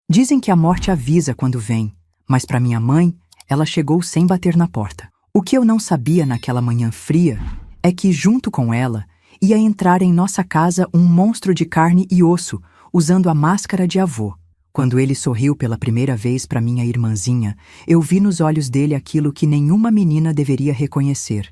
Dizem que a morte avisa quando vem, mas para minha mãe, ela chegou sem bater na porta. O que eu não sabia naquela manhã fria é que, junto com ela, ia entrar em nossa casa um monstro de carne e osso, usando a máscara de avô. Quando ele sorriu pela primeira vez para minha irmãzinha, eu vi nos olhos dele aquilo que nenhuma menina deveria reconhecer.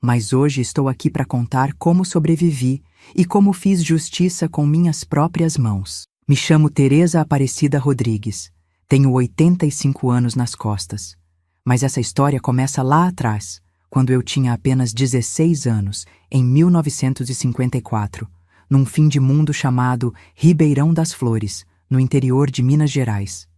Mas hoje estou aqui para contar como sobrevivi e como fiz justiça com minhas próprias mãos. Me chamo Teresa Aparecida Rodrigues. Tenho 85 anos nas costas. Mas essa história começa lá atrás, quando eu tinha apenas 16 anos, em 1954, num fim de mundo chamado Ribeirão das Flores, no interior de Minas Gerais.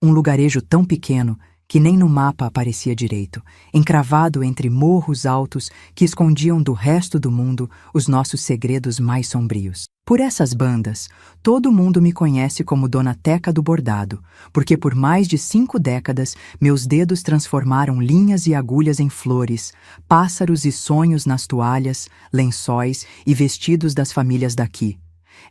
Um lugarejo tão pequeno que nem no mapa aparecia direito, encravado entre morros altos que escondiam do resto do mundo os nossos segredos mais sombrios. Por essas bandas, todo mundo me conhece como Dona Teca do Bordado, porque por mais de 5 décadas meus dedos transformaram linhas e agulhas em flores, pássaros e sonhos nas toalhas, lençóis e vestidos das famílias daqui.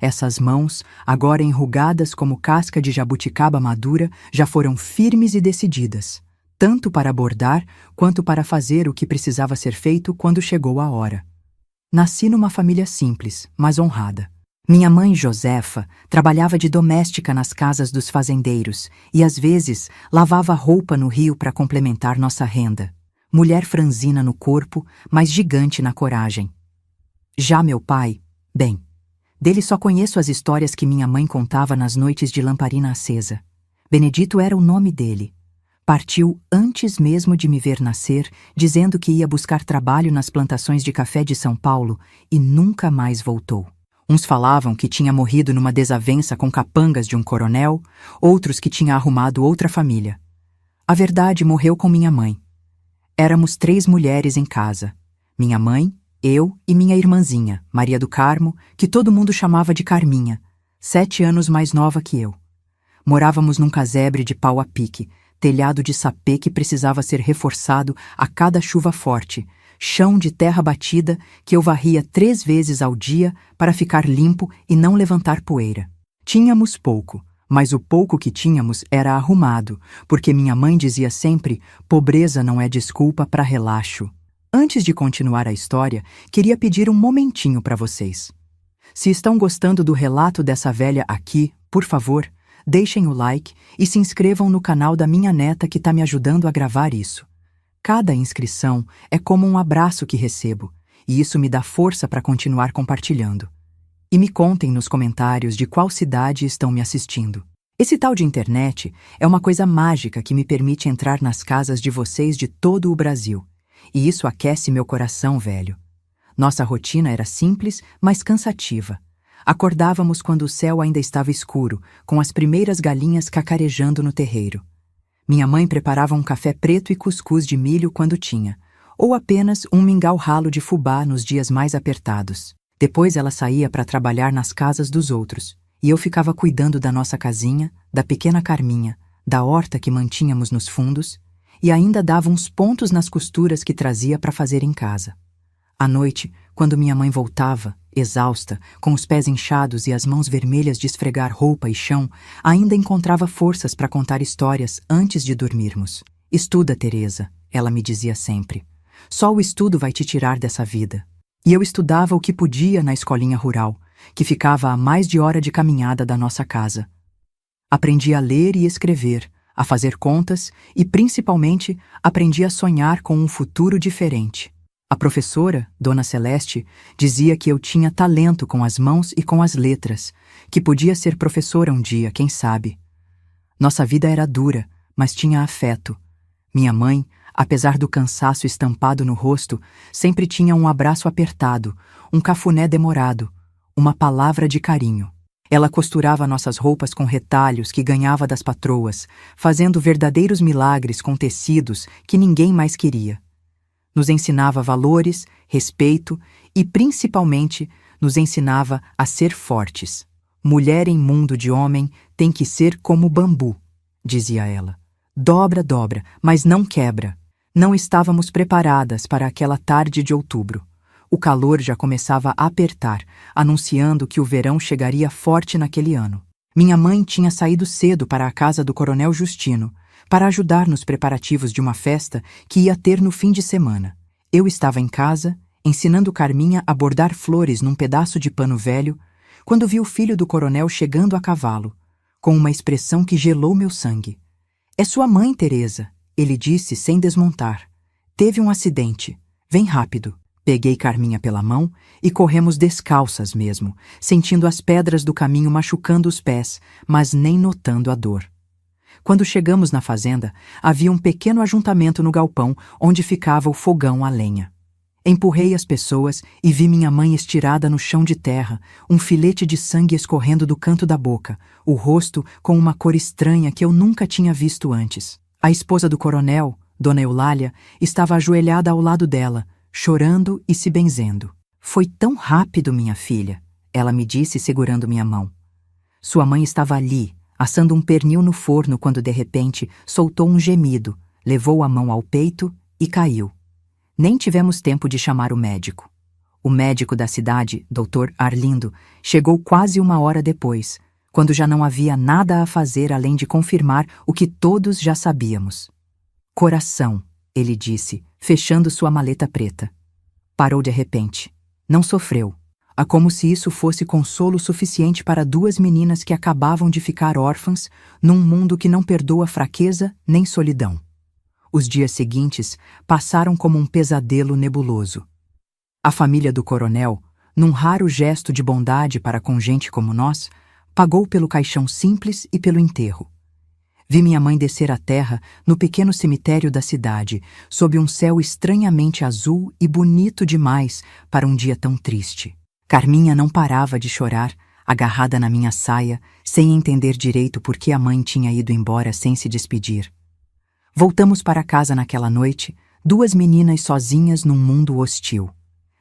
Essas mãos, agora enrugadas como casca de jabuticaba madura, já foram firmes e decididas, tanto para bordar quanto para fazer o que precisava ser feito quando chegou a hora. Nasci numa família simples, mas honrada. Minha mãe, Josefa, trabalhava de doméstica nas casas dos fazendeiros e, às vezes, lavava roupa no rio para complementar nossa renda. Mulher franzina no corpo, mas gigante na coragem. Já meu pai, bem, dele só conheço as histórias que minha mãe contava nas noites de lamparina acesa. Benedito era o nome dele. Partiu antes mesmo de me ver nascer, dizendo que ia buscar trabalho nas plantações de café de São Paulo e nunca mais voltou. Uns falavam que tinha morrido numa desavença com capangas de um coronel, outros que tinha arrumado outra família. A verdade, morreu com minha mãe. Éramos 3 mulheres em casa. Minha mãe, eu e minha irmãzinha, Maria do Carmo, que todo mundo chamava de Carminha, 7 anos mais nova que eu. Morávamos num casebre de pau a pique, telhado de sapê que precisava ser reforçado a cada chuva forte, chão de terra batida que eu varria 3 vezes ao dia para ficar limpo e não levantar poeira. Tínhamos pouco, mas o pouco que tínhamos era arrumado, porque minha mãe dizia sempre: pobreza não é desculpa para relaxo. Antes de continuar a história, queria pedir um momentinho para vocês. Se estão gostando do relato dessa velha aqui, por favor, deixem o like e se inscrevam no canal da minha neta que está me ajudando a gravar isso. Cada inscrição é como um abraço que recebo, e isso me dá força para continuar compartilhando. E me contem nos comentários de qual cidade estão me assistindo. Esse tal de internet é uma coisa mágica que me permite entrar nas casas de vocês de todo o Brasil. E isso aquece meu coração, velho. Nossa rotina era simples, mas cansativa. Acordávamos quando o céu ainda estava escuro, com as primeiras galinhas cacarejando no terreiro. Minha mãe preparava um café preto e cuscuz de milho quando tinha, ou apenas um mingau ralo de fubá nos dias mais apertados. Depois ela saía para trabalhar nas casas dos outros, e eu ficava cuidando da nossa casinha, da pequena Carminha, da horta que mantínhamos nos fundos, e ainda dava uns pontos nas costuras que trazia para fazer em casa. À noite, quando minha mãe voltava, exausta, com os pés inchados e as mãos vermelhas de esfregar roupa e chão, ainda encontrava forças para contar histórias antes de dormirmos. Estuda, Teresa, ela me dizia sempre. Só o estudo vai te tirar dessa vida. E eu estudava o que podia na escolinha rural, que ficava a mais de hora de caminhada da nossa casa. Aprendi a ler e escrever, a fazer contas e, principalmente, aprendi a sonhar com um futuro diferente. A professora, Dona Celeste, dizia que eu tinha talento com as mãos e com as letras, que podia ser professora um dia, quem sabe. Nossa vida era dura, mas tinha afeto. Minha mãe, apesar do cansaço estampado no rosto, sempre tinha um abraço apertado, um cafuné demorado, uma palavra de carinho. Ela costurava nossas roupas com retalhos que ganhava das patroas, fazendo verdadeiros milagres com tecidos que ninguém mais queria. Nos ensinava valores, respeito e, principalmente, nos ensinava a ser fortes. Mulher em mundo de homem tem que ser como bambu, dizia ela. Dobra, dobra, mas não quebra. Não estávamos preparadas para aquela tarde de outubro. O calor já começava a apertar, anunciando que o verão chegaria forte naquele ano. Minha mãe tinha saído cedo para a casa do Coronel Justino, para ajudar nos preparativos de uma festa que ia ter no fim de semana. Eu estava em casa, ensinando Carminha a bordar flores num pedaço de pano velho, quando vi o filho do coronel chegando a cavalo, com uma expressão que gelou meu sangue. "É sua mãe, Teresa", ele disse sem desmontar. "Teve um acidente. Vem rápido." Peguei Carminha pela mão e corremos descalças mesmo, sentindo as pedras do caminho machucando os pés, mas nem notando a dor. Quando chegamos na fazenda, havia um pequeno ajuntamento no galpão onde ficava o fogão a lenha. Empurrei as pessoas e vi minha mãe estirada no chão de terra, um filete de sangue escorrendo do canto da boca, o rosto com uma cor estranha que eu nunca tinha visto antes. A esposa do coronel, Dona Eulália, estava ajoelhada ao lado dela, chorando e se benzendo. "Foi tão rápido, minha filha", ela me disse segurando minha mão. Sua mãe estava ali, assando um pernil no forno quando de repente soltou um gemido, levou a mão ao peito e caiu. Nem tivemos tempo de chamar o médico. O médico da cidade, Dr. Arlindo, chegou quase 1 hora depois, quando já não havia nada a fazer além de confirmar o que todos já sabíamos. "Coração", ele disse, fechando sua maleta preta. Parou de repente. Não sofreu. Como se isso fosse consolo suficiente para 2 meninas que acabavam de ficar órfãs num mundo que não perdoa fraqueza nem solidão. Os dias seguintes passaram como um pesadelo nebuloso. A família do coronel, num raro gesto de bondade para com gente como nós, pagou pelo caixão simples e pelo enterro. Vi minha mãe descer à terra no pequeno cemitério da cidade, sob um céu estranhamente azul e bonito demais para um dia tão triste. Carminha não parava de chorar, agarrada na minha saia, sem entender direito por que a mãe tinha ido embora sem se despedir. Voltamos para casa naquela noite, 2 meninas sozinhas num mundo hostil.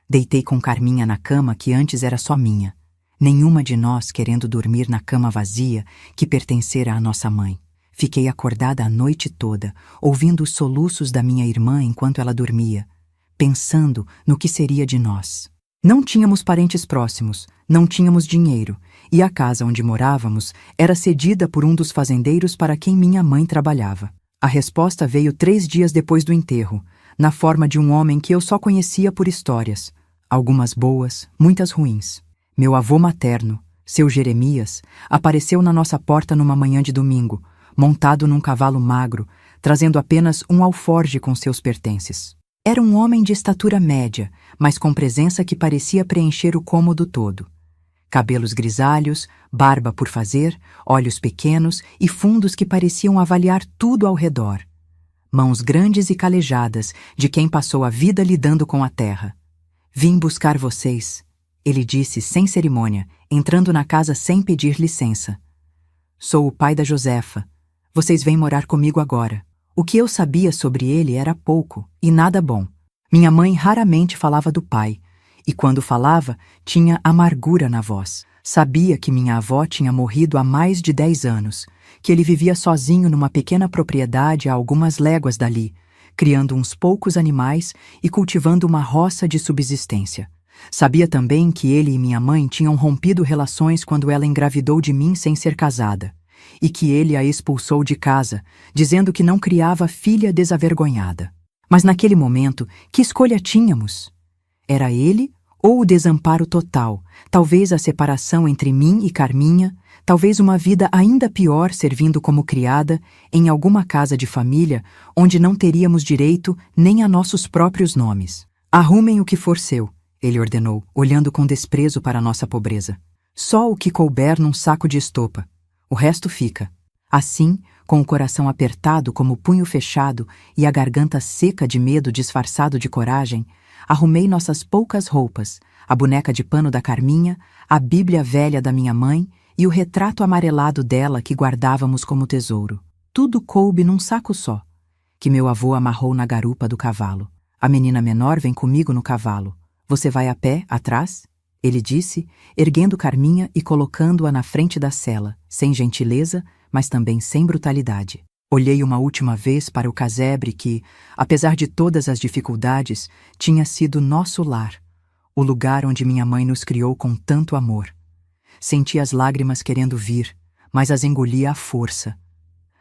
Deitei com Carminha na cama que antes era só minha, nenhuma de nós querendo dormir na cama vazia que pertencera à nossa mãe. Fiquei acordada a noite toda, ouvindo os soluços da minha irmã enquanto ela dormia, pensando no que seria de nós. Não tínhamos parentes próximos, não tínhamos dinheiro, e a casa onde morávamos era cedida por um dos fazendeiros para quem minha mãe trabalhava. A resposta veio 3 dias depois do enterro, na forma de um homem que eu só conhecia por histórias, algumas boas, muitas ruins. Meu avô materno, seu Jeremias, apareceu na nossa porta numa manhã de domingo, montado num cavalo magro, trazendo apenas um alforje com seus pertences. Era um homem de estatura média, mas com presença que parecia preencher o cômodo todo. Cabelos grisalhos, barba por fazer, olhos pequenos e fundos que pareciam avaliar tudo ao redor. Mãos grandes e calejadas, de quem passou a vida lidando com a terra. "Vim buscar vocês", ele disse sem cerimônia, entrando na casa sem pedir licença. "Sou o pai da Josefa. Vocês vêm morar comigo agora." O que eu sabia sobre ele era pouco e nada bom. Minha mãe raramente falava do pai, e quando falava, tinha amargura na voz. Sabia que minha avó tinha morrido há mais de 10 anos, que ele vivia sozinho numa pequena propriedade a algumas léguas dali, criando uns poucos animais e cultivando uma roça de subsistência. Sabia também que ele e minha mãe tinham rompido relações quando ela engravidou de mim sem ser casada, e que ele a expulsou de casa, dizendo que não criava filha desavergonhada. Mas naquele momento, que escolha tínhamos? Era ele ou o desamparo total, talvez a separação entre mim e Carminha, talvez uma vida ainda pior servindo como criada em alguma casa de família onde não teríamos direito nem a nossos próprios nomes. "Arrumem o que for seu", ele ordenou, olhando com desprezo para a nossa pobreza. "Só o que couber num saco de estopa. O resto fica." Assim, com o coração apertado como o punho fechado e a garganta seca de medo disfarçado de coragem, arrumei nossas poucas roupas, a boneca de pano da Carminha, a Bíblia velha da minha mãe e o retrato amarelado dela que guardávamos como tesouro. Tudo coube num saco só, que meu avô amarrou na garupa do cavalo. "A menina menor vem comigo no cavalo. Você vai a pé, atrás?" ele disse, erguendo Carminha e colocando-a na frente da sela, sem gentileza, mas também sem brutalidade. Olhei uma última vez para o casebre que, apesar de todas as dificuldades, tinha sido nosso lar, o lugar onde minha mãe nos criou com tanto amor. Senti as lágrimas querendo vir, mas as engolia à força.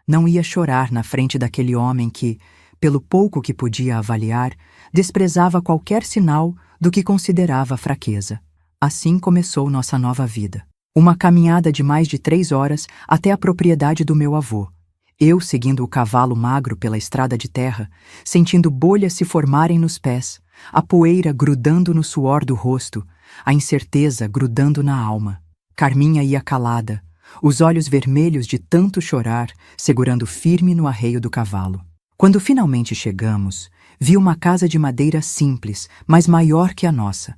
Não ia chorar na frente daquele homem que, pelo pouco que podia avaliar, desprezava qualquer sinal do que considerava fraqueza. Assim começou nossa nova vida. Uma caminhada de mais de 3 horas até a propriedade do meu avô. Eu seguindo o cavalo magro pela estrada de terra, sentindo bolhas se formarem nos pés, a poeira grudando no suor do rosto, a incerteza grudando na alma. Carminha ia calada, os olhos vermelhos de tanto chorar, segurando firme no arreio do cavalo. Quando finalmente chegamos, vi uma casa de madeira simples, mas maior que a nossa.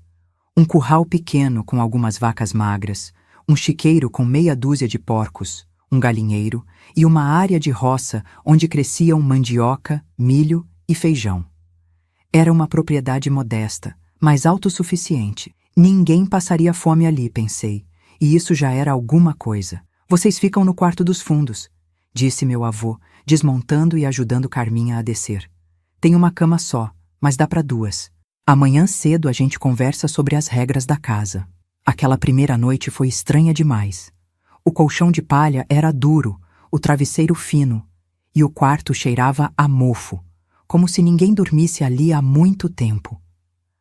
Um curral pequeno com algumas vacas magras, um chiqueiro com meia dúzia de porcos, um galinheiro e uma área de roça onde cresciam mandioca, milho e feijão. Era uma propriedade modesta, mas autossuficiente. Ninguém passaria fome ali, pensei, e isso já era alguma coisa. Vocês ficam no quarto dos fundos, disse meu avô, desmontando e ajudando Carminha a descer. Tem uma cama só, mas dá para 2. Amanhã cedo a gente conversa sobre as regras da casa. Aquela primeira noite foi estranha demais. O colchão de palha era duro, o travesseiro fino, e o quarto cheirava a mofo, como se ninguém dormisse ali há muito tempo.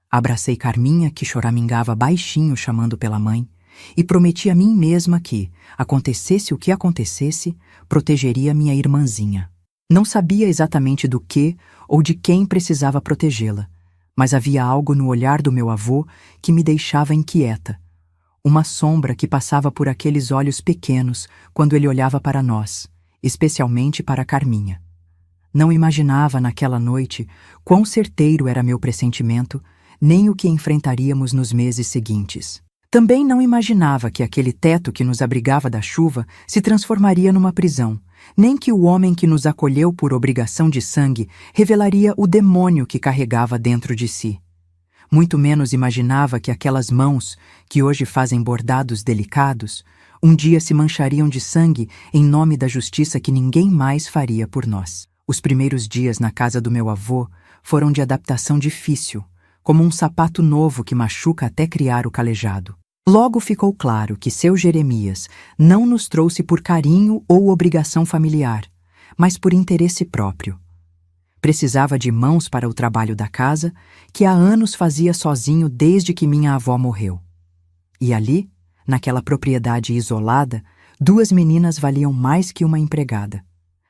Abracei Carminha, que choramingava baixinho chamando pela mãe, e prometi a mim mesma que, acontecesse o que acontecesse, protegeria minha irmãzinha. Não sabia exatamente do que ou de quem precisava protegê-la, mas havia algo no olhar do meu avô que me deixava inquieta. Uma sombra que passava por aqueles olhos pequenos quando ele olhava para nós, especialmente para Carminha. Não imaginava naquela noite quão certeiro era meu pressentimento, nem o que enfrentaríamos nos meses seguintes. Também não imaginava que aquele teto que nos abrigava da chuva se transformaria numa prisão, nem que o homem que nos acolheu por obrigação de sangue revelaria o demônio que carregava dentro de si. Muito menos imaginava que aquelas mãos, que hoje fazem bordados delicados, um dia se manchariam de sangue em nome da justiça que ninguém mais faria por nós. Os primeiros dias na casa do meu avô foram de adaptação difícil, como um sapato novo que machuca até criar o calejado. Logo ficou claro que seu Jeremias não nos trouxe por carinho ou obrigação familiar, mas por interesse próprio. Precisava de mãos para o trabalho da casa, que há anos fazia sozinho desde que minha avó morreu. E ali, naquela propriedade isolada, 2 meninas valiam mais que uma empregada.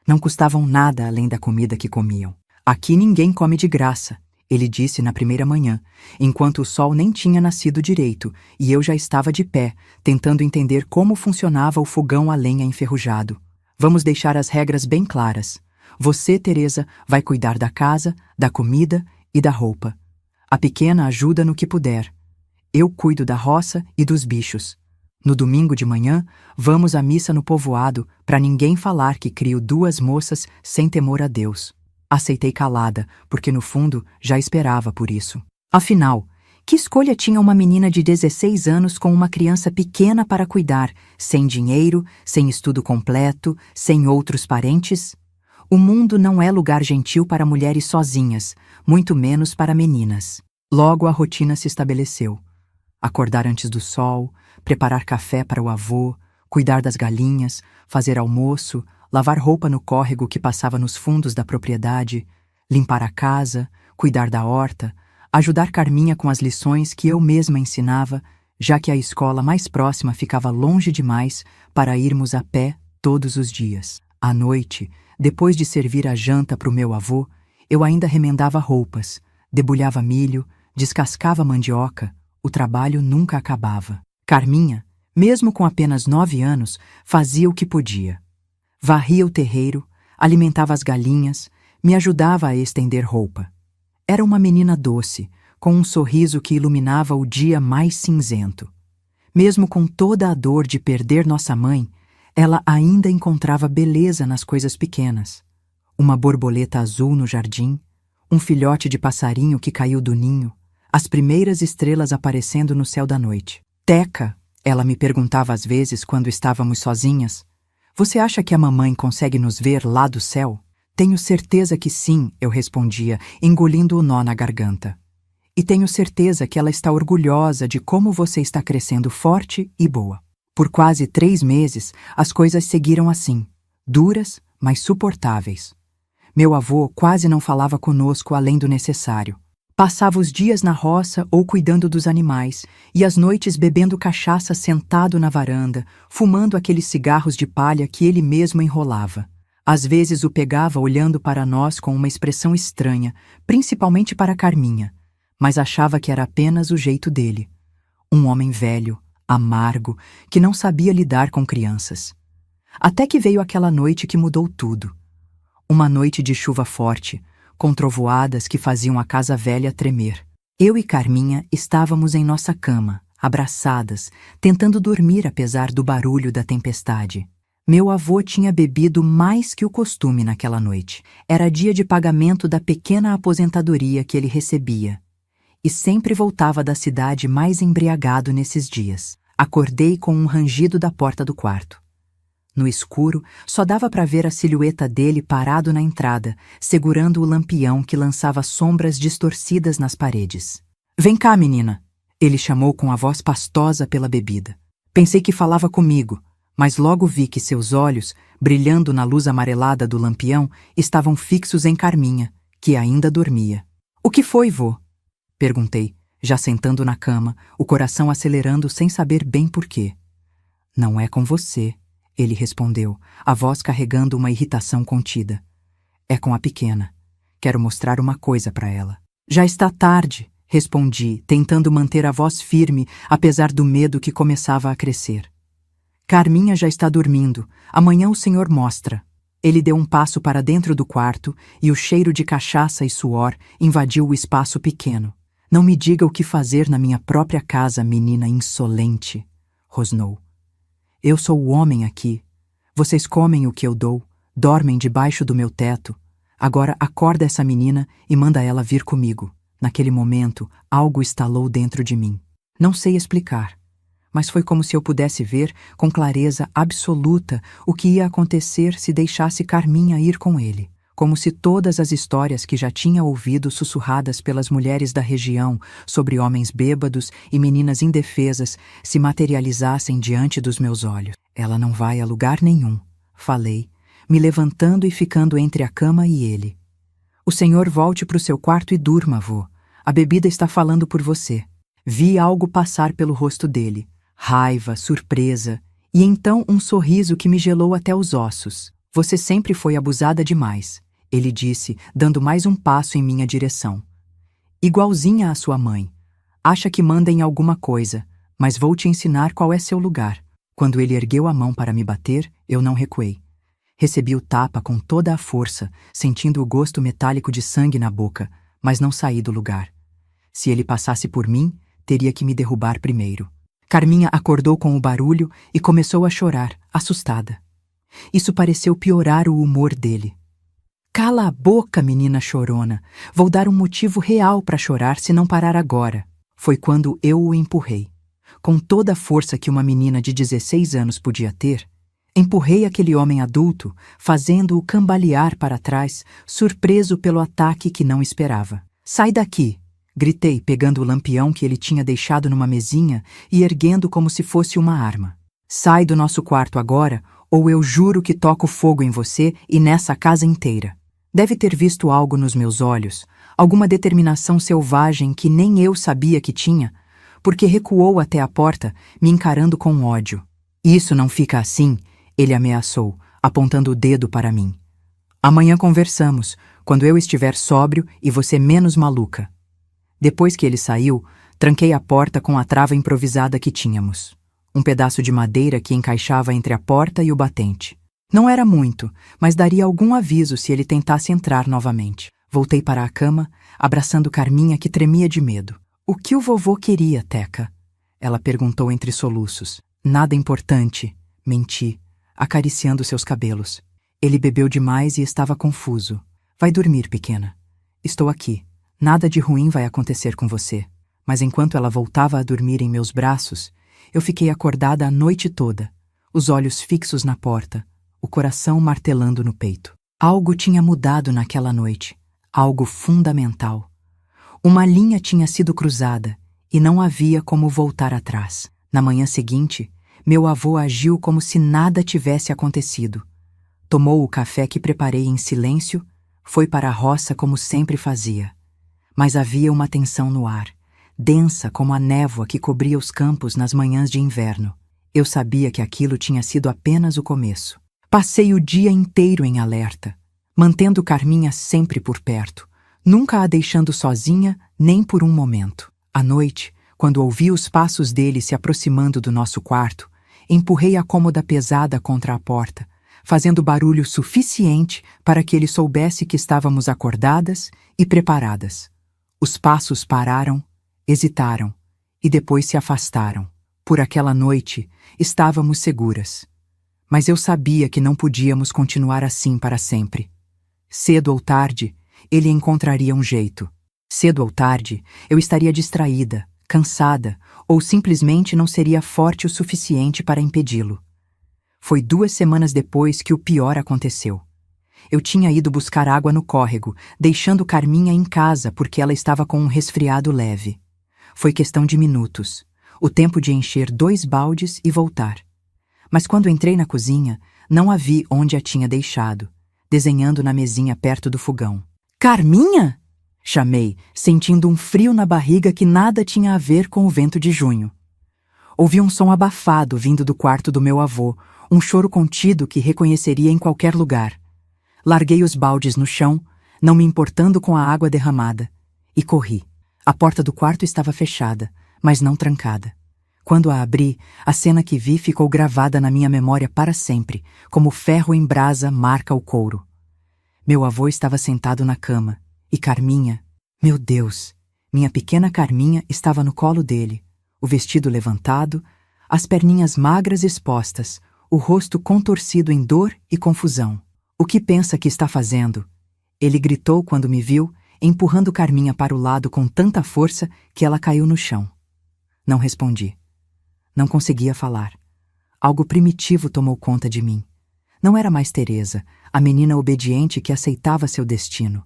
Não custavam nada além da comida que comiam. Aqui ninguém come de graça, ele disse na primeira manhã, enquanto o sol nem tinha nascido direito e eu já estava de pé, tentando entender como funcionava o fogão a lenha enferrujado. Vamos deixar as regras bem claras. Você, Teresa, vai cuidar da casa, da comida e da roupa. A pequena ajuda no que puder. Eu cuido da roça e dos bichos. No domingo de manhã, vamos à missa no povoado para ninguém falar que crio 2 moças sem temor a Deus. Aceitei calada, porque no fundo já esperava por isso. Afinal, que escolha tinha uma menina de 16 anos com uma criança pequena para cuidar, sem dinheiro, sem estudo completo, sem outros parentes? O mundo não é lugar gentil para mulheres sozinhas, muito menos para meninas. Logo a rotina se estabeleceu. Acordar antes do sol, preparar café para o avô, cuidar das galinhas, fazer almoço, lavar roupa no córrego que passava nos fundos da propriedade, limpar a casa, cuidar da horta, ajudar Carminha com as lições que eu mesma ensinava, já que a escola mais próxima ficava longe demais para irmos a pé todos os dias. À noite, depois de servir a janta para o meu avô, eu ainda remendava roupas, debulhava milho, descascava mandioca, o trabalho nunca acabava. Carminha, mesmo com apenas 9 anos, fazia o que podia. Varria o terreiro, alimentava as galinhas, me ajudava a estender roupa. Era uma menina doce, com um sorriso que iluminava o dia mais cinzento. Mesmo com toda a dor de perder nossa mãe, ela ainda encontrava beleza nas coisas pequenas. Uma borboleta azul no jardim, um filhote de passarinho que caiu do ninho, as primeiras estrelas aparecendo no céu da noite. Teca, ela me perguntava às vezes quando estávamos sozinhas, você acha que a mamãe consegue nos ver lá do céu? Tenho certeza que sim, eu respondia, engolindo o nó na garganta. E tenho certeza que ela está orgulhosa de como você está crescendo forte e boa. Por quase 3 meses, as coisas seguiram assim, duras, mas suportáveis. Meu avô quase não falava conosco além do necessário. Passava os dias na roça ou cuidando dos animais, e as noites bebendo cachaça sentado na varanda, fumando aqueles cigarros de palha que ele mesmo enrolava. Às vezes o pegava olhando para nós com uma expressão estranha, principalmente para Carminha, mas achava que era apenas o jeito dele. Um homem velho, amargo, que não sabia lidar com crianças. Até que veio aquela noite que mudou tudo. Uma noite de chuva forte, com trovoadas que faziam a casa velha tremer. Eu e Carminha estávamos em nossa cama, abraçadas, tentando dormir apesar do barulho da tempestade. Meu avô tinha bebido mais que o costume naquela noite. Era dia de pagamento da pequena aposentadoria que ele recebia. E sempre voltava da cidade mais embriagado nesses dias. Acordei com um rangido da porta do quarto. No escuro, só dava para ver a silhueta dele parado na entrada, segurando o lampião que lançava sombras distorcidas nas paredes. "Vem cá, menina!" Ele chamou com a voz pastosa pela bebida. Pensei que falava comigo, mas logo vi que seus olhos, brilhando na luz amarelada do lampião, estavam fixos em Carminha, que ainda dormia. "O que foi, vô?" perguntei, já sentando na cama, o coração acelerando sem saber bem por quê. "Não é com você", ele respondeu, a voz carregando uma irritação contida. "É com a pequena. Quero mostrar uma coisa para ela." "Já está tarde", respondi, tentando manter a voz firme, apesar do medo que começava a crescer. "Carminha já está dormindo. Amanhã o senhor mostra." Ele deu um passo para dentro do quarto e o cheiro de cachaça e suor invadiu o espaço pequeno. "Não me diga o que fazer na minha própria casa, menina insolente", rosnou. "Eu sou o homem aqui. Vocês comem o que eu dou, dormem debaixo do meu teto. Agora acorda essa menina e manda ela vir comigo." Naquele momento, algo estalou dentro de mim. Não sei explicar, mas foi como se eu pudesse ver com clareza absoluta o que ia acontecer se deixasse Carminha ir com ele. Como se todas as histórias que já tinha ouvido sussurradas pelas mulheres da região sobre homens bêbados e meninas indefesas se materializassem diante dos meus olhos. "Ela não vai a lugar nenhum", falei, me levantando e ficando entre a cama e ele. "O senhor volte para o seu quarto e durma, vô. A bebida está falando por você." Vi algo passar pelo rosto dele, raiva, surpresa, e então um sorriso que me gelou até os ossos. "Você sempre foi abusada demais", ele disse, dando mais um passo em minha direção. "Igualzinha à sua mãe. Acha que manda em alguma coisa, mas vou te ensinar qual é seu lugar." Quando ele ergueu a mão para me bater, eu não recuei. Recebi o tapa com toda a força, sentindo o gosto metálico de sangue na boca, mas não saí do lugar. Se ele passasse por mim, teria que me derrubar primeiro. Carminha acordou com o barulho e começou a chorar, assustada. Isso pareceu piorar o humor dele. "Cala a boca, menina chorona. Vou dar um motivo real para chorar se não parar agora." Foi quando eu o empurrei. Com toda a força que uma menina de 16 anos podia ter, empurrei aquele homem adulto, fazendo-o cambalear para trás, surpreso pelo ataque que não esperava. "Sai daqui!" gritei, pegando o lampião que ele tinha deixado numa mesinha e erguendo como se fosse uma arma. "Sai do nosso quarto agora, ou eu juro que toco fogo em você e nessa casa inteira." Deve ter visto algo nos meus olhos, alguma determinação selvagem que nem eu sabia que tinha, porque recuou até a porta, me encarando com ódio. "Isso não fica assim", ele ameaçou, apontando o dedo para mim. "Amanhã conversamos, quando eu estiver sóbrio e você menos maluca." Depois que ele saiu, tranquei a porta com a trava improvisada que tínhamos. Um pedaço de madeira que encaixava entre a porta e o batente. Não era muito, mas daria algum aviso se ele tentasse entrar novamente. Voltei para a cama, abraçando Carminha, que tremia de medo. "O que o vovô queria, Teca?" ela perguntou entre soluços. "Nada importante", menti, acariciando seus cabelos. Ele bebeu demais e estava confuso. "Vai dormir, pequena. Estou aqui. Nada de ruim vai acontecer com você." Mas enquanto ela voltava a dormir em meus braços, eu fiquei acordada a noite toda, os olhos fixos na porta, o coração martelando no peito. Algo tinha mudado naquela noite, algo fundamental. Uma linha tinha sido cruzada e não havia como voltar atrás. Na manhã seguinte, Meu avô agiu como se nada tivesse acontecido. Tomou o café que preparei em silêncio, foi para a roça como sempre fazia. Mas havia uma tensão no ar, densa como a névoa que cobria os campos nas manhãs de inverno. Eu sabia que aquilo tinha sido apenas o começo. Passei o dia inteiro em alerta, mantendo Carminha sempre por perto, nunca a deixando sozinha nem por um momento. À noite, quando ouvi os passos dele se aproximando do nosso quarto, empurrei a cômoda pesada contra a porta, fazendo barulho suficiente para que ele soubesse que estávamos acordadas e preparadas. Os passos pararam, hesitaram e depois se afastaram. Por aquela noite, estávamos seguras. Mas eu sabia que não podíamos continuar assim para sempre. Cedo ou tarde, ele encontraria um jeito. Cedo ou tarde, eu estaria distraída, cansada, ou simplesmente não seria forte o suficiente para impedi-lo. Foi 2 semanas depois que o pior aconteceu. Eu tinha ido buscar água no córrego, deixando Carminha em casa porque ela estava com um resfriado leve. Foi questão de minutos, o tempo de encher 2 baldes e voltar. Mas quando entrei na cozinha, não a vi onde a tinha deixado, desenhando na mesinha perto do fogão. "Carminha?" chamei, sentindo um frio na barriga que nada tinha a ver com o vento de junho. Ouvi um som abafado vindo do quarto do meu avô, um choro contido que reconheceria em qualquer lugar. Larguei os baldes no chão, não me importando com a água derramada, e corri. A porta do quarto estava fechada, mas não trancada. Quando a abri, a cena que vi ficou gravada na minha memória para sempre, como ferro em brasa marca o couro. Meu avô estava sentado na cama, e Carminha, meu Deus, minha pequena Carminha estava no colo dele, o vestido levantado, as perninhas magras expostas, o rosto contorcido em dor e confusão. "O que pensa que está fazendo?" Ele gritou quando me viu, empurrando Carminha para o lado com tanta força que ela caiu no chão. Não respondi. Não conseguia falar. Algo primitivo tomou conta de mim. Não era mais Teresa, a menina obediente que aceitava seu destino.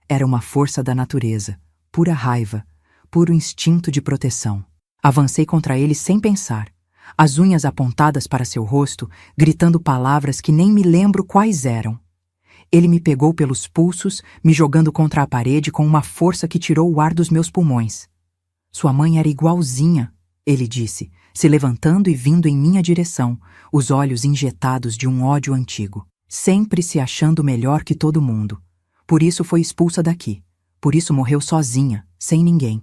Era uma força da natureza, pura raiva, puro instinto de proteção. Avancei contra ele sem pensar, as unhas apontadas para seu rosto, gritando palavras que nem me lembro quais eram. Ele me pegou pelos pulsos, me jogando contra a parede com uma força que tirou o ar dos meus pulmões. "Sua mãe era igualzinha", ele disse, se levantando e vindo em minha direção, os olhos injetados de um ódio antigo. Sempre se achando melhor que todo mundo. Por isso foi expulsa daqui. Por isso morreu sozinha, sem ninguém.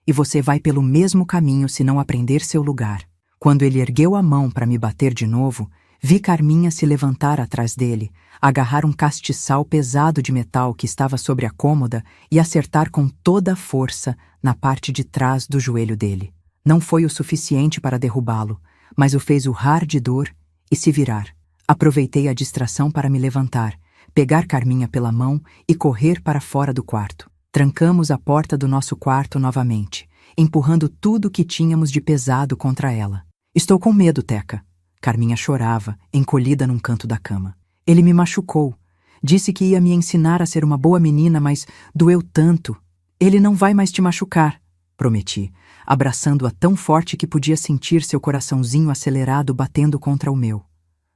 E você vai pelo mesmo caminho se não aprender seu lugar. Quando ele ergueu a mão para me bater de novo, vi Carminha se levantar atrás dele, agarrar um castiçal pesado de metal que estava sobre a cômoda e acertar com toda a força na parte de trás do joelho dele. Não foi o suficiente para derrubá-lo, mas o fez urrar de dor e se virar. Aproveitei a distração para me levantar, pegar Carminha pela mão e correr para fora do quarto. Trancamos a porta do nosso quarto novamente, empurrando tudo o que tínhamos de pesado contra ela. "Estou com medo, Teca." Carminha chorava, encolhida num canto da cama. "Ele me machucou. Disse que ia me ensinar a ser uma boa menina, mas doeu tanto." "Ele não vai mais te machucar", prometi, abraçando-a tão forte que podia sentir seu coraçãozinho acelerado batendo contra o meu.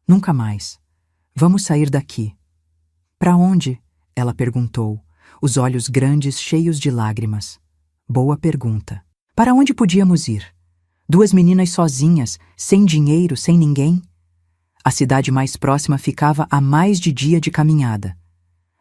"Nunca mais. Vamos sair daqui." "Para onde?" ela perguntou, os olhos grandes cheios de lágrimas. Boa pergunta. Para onde podíamos ir? 2 meninas sozinhas, sem dinheiro, sem ninguém? A cidade mais próxima ficava a mais de dia de caminhada.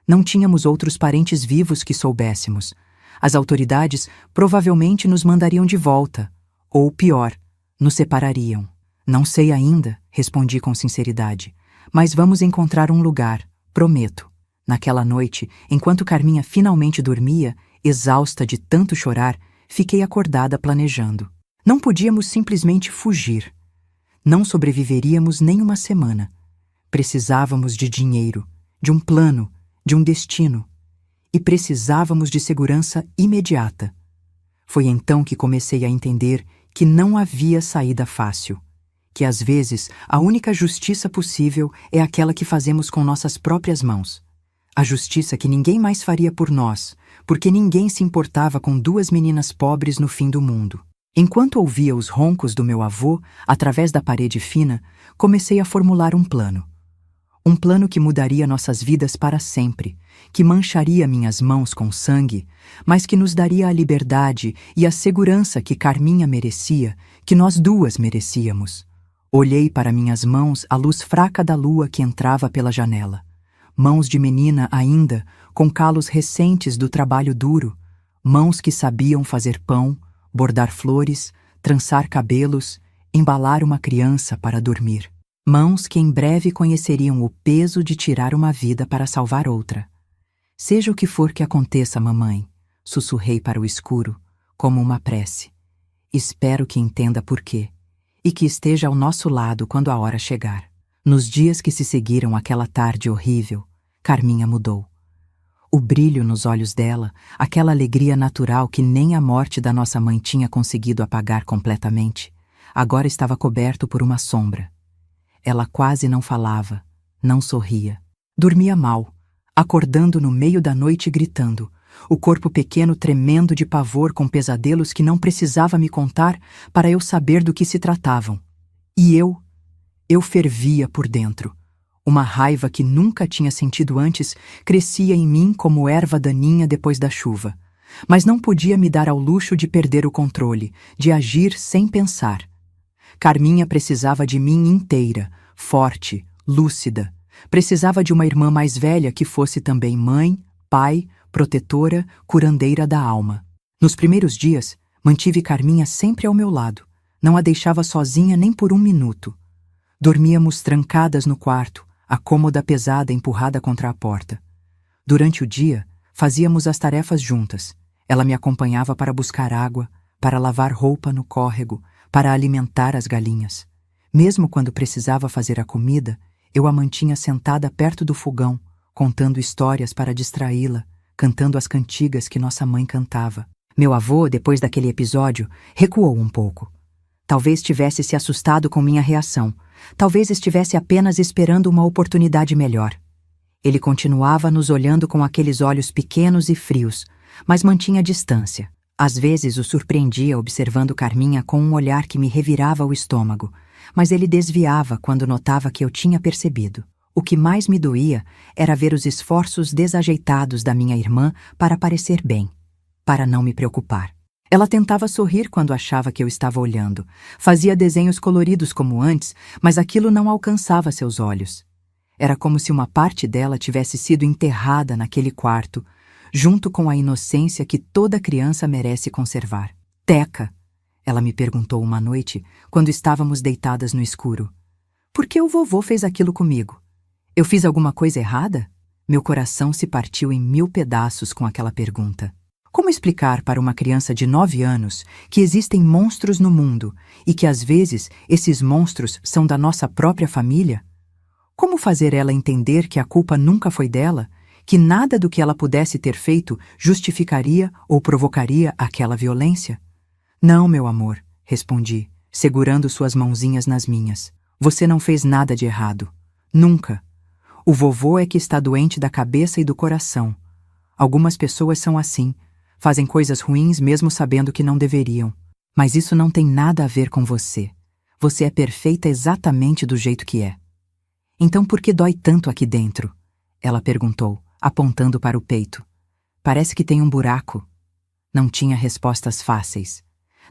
Não tínhamos outros parentes vivos que soubéssemos. As autoridades provavelmente nos mandariam de volta, ou pior, nos separariam. "Não sei ainda", respondi com sinceridade, "mas vamos encontrar um lugar, prometo." Naquela noite, enquanto Carminha finalmente dormia, exausta de tanto chorar, fiquei acordada planejando. Não podíamos simplesmente fugir. Não sobreviveríamos nem uma semana. Precisávamos de dinheiro, de um plano, de um destino. E precisávamos de segurança imediata. Foi então que comecei a entender que não havia saída fácil. Que às vezes a única justiça possível é aquela que fazemos com nossas próprias mãos. A justiça que ninguém mais faria por nós, porque ninguém se importava com 2 meninas pobres no fim do mundo. Enquanto ouvia os roncos do meu avô através da parede fina, comecei a formular um plano. Um plano que mudaria nossas vidas para sempre, que mancharia minhas mãos com sangue, mas que nos daria a liberdade e a segurança que Carminha merecia, que nós duas merecíamos. Olhei para minhas mãos à luz fraca da lua que entrava pela janela. Mãos de menina ainda, com calos recentes do trabalho duro, mãos que sabiam fazer pão, bordar flores, trançar cabelos, embalar uma criança para dormir. Mãos que em breve conheceriam o peso de tirar uma vida para salvar outra. Seja o que for que aconteça, mamãe, sussurrei para o escuro, como uma prece. Espero que entenda por quê, e que esteja ao nosso lado quando a hora chegar. Nos dias que se seguiram àquela tarde horrível, Carminha mudou. O brilho nos olhos dela, aquela alegria natural que nem a morte da nossa mãe tinha conseguido apagar completamente, agora estava coberto por uma sombra. Ela quase não falava, não sorria. Dormia mal, acordando no meio da noite gritando, o corpo pequeno tremendo de pavor com pesadelos que não precisava me contar para eu saber do que se tratavam. E eu fervia por dentro. Uma raiva que nunca tinha sentido antes crescia em mim como erva daninha depois da chuva. Mas não podia me dar ao luxo de perder o controle, de agir sem pensar. Carminha precisava de mim inteira, forte, lúcida. Precisava de uma irmã mais velha que fosse também mãe, pai, protetora, curandeira da alma. Nos primeiros dias, mantive Carminha sempre ao meu lado. Não a deixava sozinha nem por um minuto. Dormíamos trancadas no quarto, a cômoda pesada empurrada contra a porta. Durante o dia, fazíamos as tarefas juntas. Ela me acompanhava para buscar água, para lavar roupa no córrego, para alimentar as galinhas. Mesmo quando precisava fazer a comida, eu a mantinha sentada perto do fogão, contando histórias para distraí-la, cantando as cantigas que nossa mãe cantava. Meu avô, depois daquele episódio, recuou um pouco. Talvez tivesse se assustado com minha reação. Talvez estivesse apenas esperando uma oportunidade melhor. Ele continuava nos olhando com aqueles olhos pequenos e frios, mas mantinha distância. Às vezes o surpreendia observando Carminha com um olhar que me revirava o estômago, mas ele desviava quando notava que eu tinha percebido. O que mais me doía era ver os esforços desajeitados da minha irmã para parecer bem, para não me preocupar. Ela tentava sorrir quando achava que eu estava olhando. Fazia desenhos coloridos como antes, mas aquilo não alcançava seus olhos. Era como se uma parte dela tivesse sido enterrada naquele quarto, junto com a inocência que toda criança merece conservar. Teca, ela me perguntou uma noite, quando estávamos deitadas no escuro. Por que o vovô fez aquilo comigo? Eu fiz alguma coisa errada? Meu coração se partiu em 1000 pedaços com aquela pergunta. Como explicar para uma criança de 9 anos que existem monstros no mundo e que às vezes esses monstros são da nossa própria família? Como fazer ela entender que a culpa nunca foi dela, que nada do que ela pudesse ter feito justificaria ou provocaria aquela violência? Não, meu amor, respondi, segurando suas mãozinhas nas minhas. Você não fez nada de errado. Nunca. O vovô é que está doente da cabeça e do coração. Algumas pessoas são assim. Fazem coisas ruins mesmo sabendo que não deveriam. Mas isso não tem nada a ver com você. Você é perfeita exatamente do jeito que é. Então por que dói tanto aqui dentro? Ela perguntou, apontando para o peito. Parece que tem um buraco. Não tinha respostas fáceis.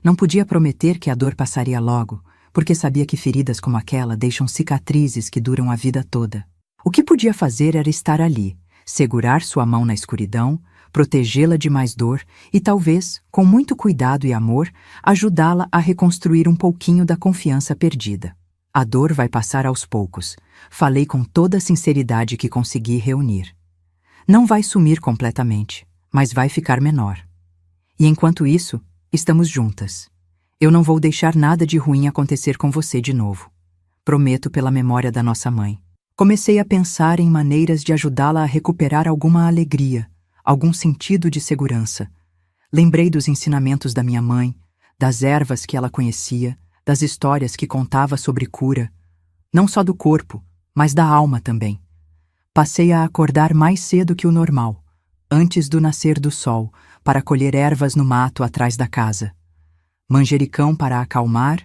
Não podia prometer que a dor passaria logo, porque sabia que feridas como aquela deixam cicatrizes que duram a vida toda. O que podia fazer era estar ali, segurar sua mão na escuridão, protegê-la de mais dor e talvez, com muito cuidado e amor, ajudá-la a reconstruir um pouquinho da confiança perdida. A dor vai passar aos poucos. Falei com toda a sinceridade que consegui reunir. Não vai sumir completamente, mas vai ficar menor. E enquanto isso, estamos juntas. Eu não vou deixar nada de ruim acontecer com você de novo. Prometo pela memória da nossa mãe. Comecei a pensar em maneiras de ajudá-la a recuperar alguma alegria, algum sentido de segurança. Lembrei dos ensinamentos da minha mãe, das ervas que ela conhecia, das histórias que contava sobre cura, não só do corpo, mas da alma também. Passei a acordar mais cedo que o normal, antes do nascer do sol, para colher ervas no mato atrás da casa. manjericão para acalmar,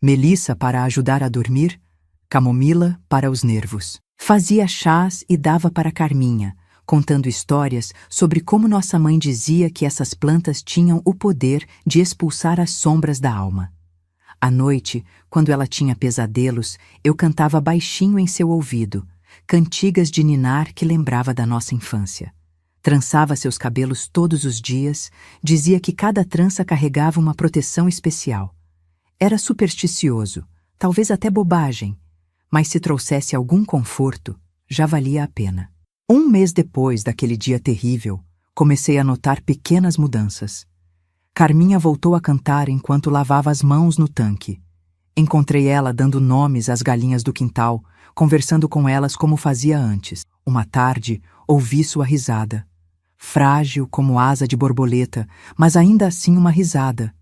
melissa para ajudar a dormir, camomila para os nervos. Fazia chás e dava para Carminha, contando histórias sobre como nossa mãe dizia que essas plantas tinham o poder de expulsar as sombras da alma. À noite, quando ela tinha pesadelos, eu cantava baixinho em seu ouvido, cantigas de ninar que lembrava da nossa infância. Trançava seus cabelos todos os dias, dizia que cada trança carregava uma proteção especial. Era supersticioso, talvez até bobagem, mas se trouxesse algum conforto, já valia a pena. Um mês depois daquele dia terrível, comecei a notar pequenas mudanças. Carminha voltou a cantar enquanto lavava as mãos no tanque. Encontrei ela dando nomes às galinhas do quintal, conversando com elas como fazia antes. Uma tarde, ouvi sua risada. Frágil como asa de borboleta, mas ainda assim uma risada.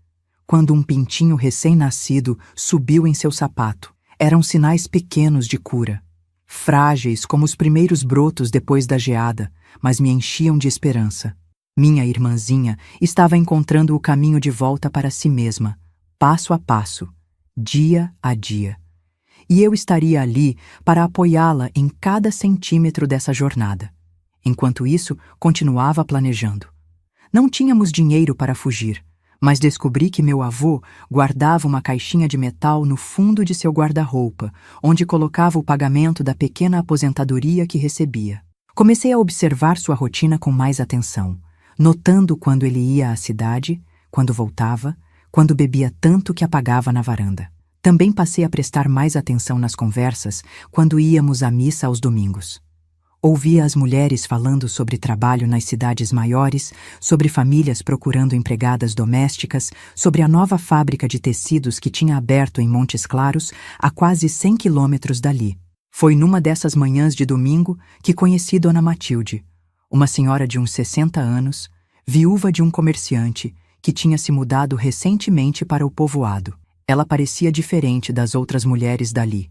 Quando um pintinho recém-nascido subiu em seu sapato, eram sinais pequenos de cura. Frágeis como os primeiros brotos depois da geada, mas me enchiam de esperança. Minha irmãzinha estava encontrando o caminho de volta para si mesma, passo a passo, dia a dia. E eu estaria ali para apoiá-la em cada centímetro dessa jornada. Enquanto isso, continuava planejando. Não tínhamos dinheiro para fugir, mas descobri que meu avô guardava uma caixinha de metal no fundo de seu guarda-roupa, onde colocava o pagamento da pequena aposentadoria que recebia. Comecei a observar sua rotina com mais atenção, notando quando ele ia à cidade, quando voltava, quando bebia tanto que apagava na varanda. Também passei a prestar mais atenção nas conversas quando íamos à missa aos domingos. Ouvia as mulheres falando sobre trabalho nas cidades maiores, sobre famílias procurando empregadas domésticas, sobre a nova fábrica de tecidos que tinha aberto em Montes Claros, a quase 100 quilômetros dali. Foi numa dessas manhãs de domingo que conheci Dona Matilde, uma senhora de uns 60 anos, viúva de um comerciante que tinha se mudado recentemente para o povoado. Ela parecia diferente das outras mulheres dali.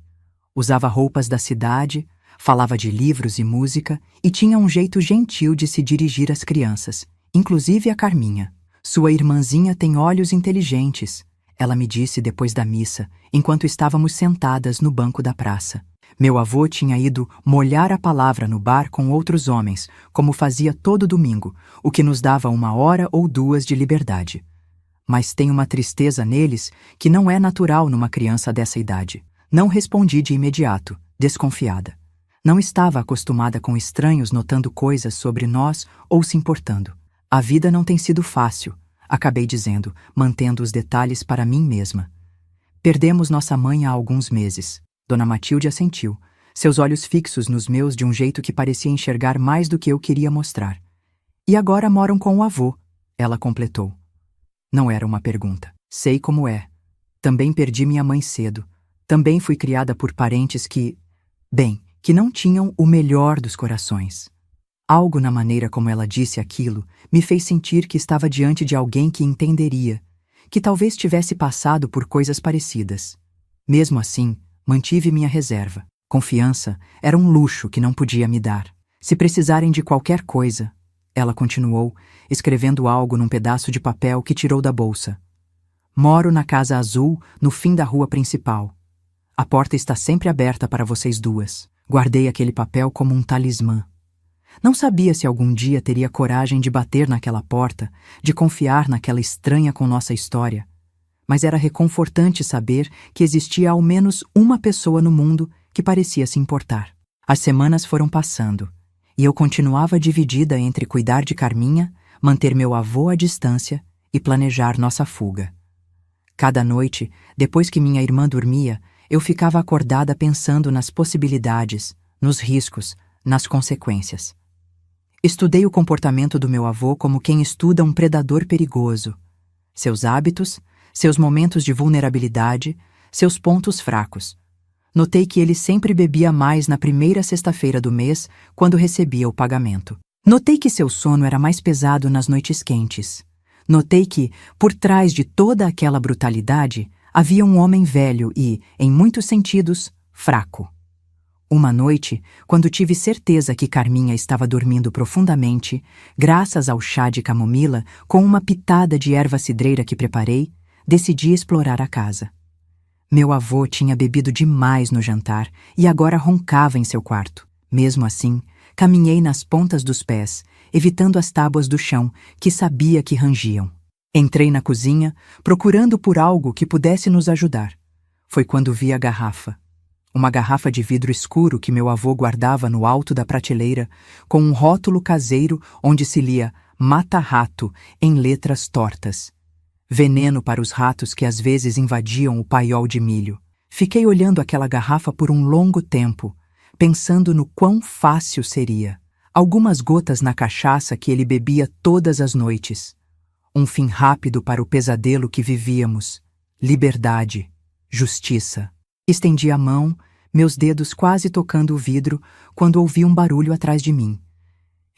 Usava roupas da cidade, falava de livros e música e tinha um jeito gentil de se dirigir às crianças, inclusive a Carminha. Sua irmãzinha tem olhos inteligentes, ela me disse depois da missa, enquanto estávamos sentadas no banco da praça. Meu avô tinha ido molhar a palavra no bar com outros homens, como fazia todo domingo, o que nos dava 1 ou 2 de liberdade. Mas tem uma tristeza neles que não é natural numa criança dessa idade. Não respondi de imediato, desconfiada. Não estava acostumada com estranhos notando coisas sobre nós ou se importando. A vida não tem sido fácil, acabei dizendo, mantendo os detalhes para mim mesma. Perdemos nossa mãe há alguns meses. Dona Matilde assentiu, seus olhos fixos nos meus de um jeito que parecia enxergar mais do que eu queria mostrar. E agora moram com o avô, ela completou. Não era uma pergunta. Sei como é. Também perdi minha mãe cedo. Também fui criada por parentes que não tinham o melhor dos corações. Algo na maneira como ela disse aquilo me fez sentir que estava diante de alguém que entenderia, que talvez tivesse passado por coisas parecidas. Mesmo assim, mantive minha reserva. Confiança era um luxo que não podia me dar. Se precisarem de qualquer coisa, ela continuou, escrevendo algo num pedaço de papel que tirou da bolsa. Moro na Casa Azul, no fim da rua principal. A porta está sempre aberta para vocês duas. Guardei aquele papel como um talismã. Não sabia se algum dia teria coragem de bater naquela porta, de confiar naquela estranha com nossa história. Mas era reconfortante saber que existia ao menos uma pessoa no mundo que parecia se importar. As semanas foram passando, e eu continuava dividida entre cuidar de Carminha, manter meu avô à distância e planejar nossa fuga. Cada noite, depois que minha irmã dormia, eu ficava acordada pensando nas possibilidades, nos riscos, nas consequências. Estudei o comportamento do meu avô como quem estuda um predador perigoso. Seus hábitos, seus momentos de vulnerabilidade, seus pontos fracos. Notei que ele sempre bebia mais na primeira sexta-feira do mês, quando recebia o pagamento. Notei que seu sono era mais pesado nas noites quentes. Notei que, por trás de toda aquela brutalidade, havia um homem velho e, em muitos sentidos, fraco. Uma noite, quando tive certeza que Carminha estava dormindo profundamente, graças ao chá de camomila com uma pitada de erva cidreira que preparei, decidi explorar a casa. Meu avô tinha bebido demais no jantar e agora roncava em seu quarto. Mesmo assim, caminhei nas pontas dos pés, evitando as tábuas do chão, que sabia que rangiam. Entrei na cozinha, procurando por algo que pudesse nos ajudar. Foi quando vi a garrafa. Uma garrafa de vidro escuro que meu avô guardava no alto da prateleira, com um rótulo caseiro onde se lia Mata-Rato em letras tortas. Veneno para os ratos que às vezes invadiam o paiol de milho. Fiquei olhando aquela garrafa por um longo tempo, pensando no quão fácil seria. Algumas gotas na cachaça que ele bebia todas as noites. Um fim rápido para o pesadelo que vivíamos. Liberdade. Justiça. Estendi a mão, meus dedos quase tocando o vidro, quando ouvi um barulho atrás de mim.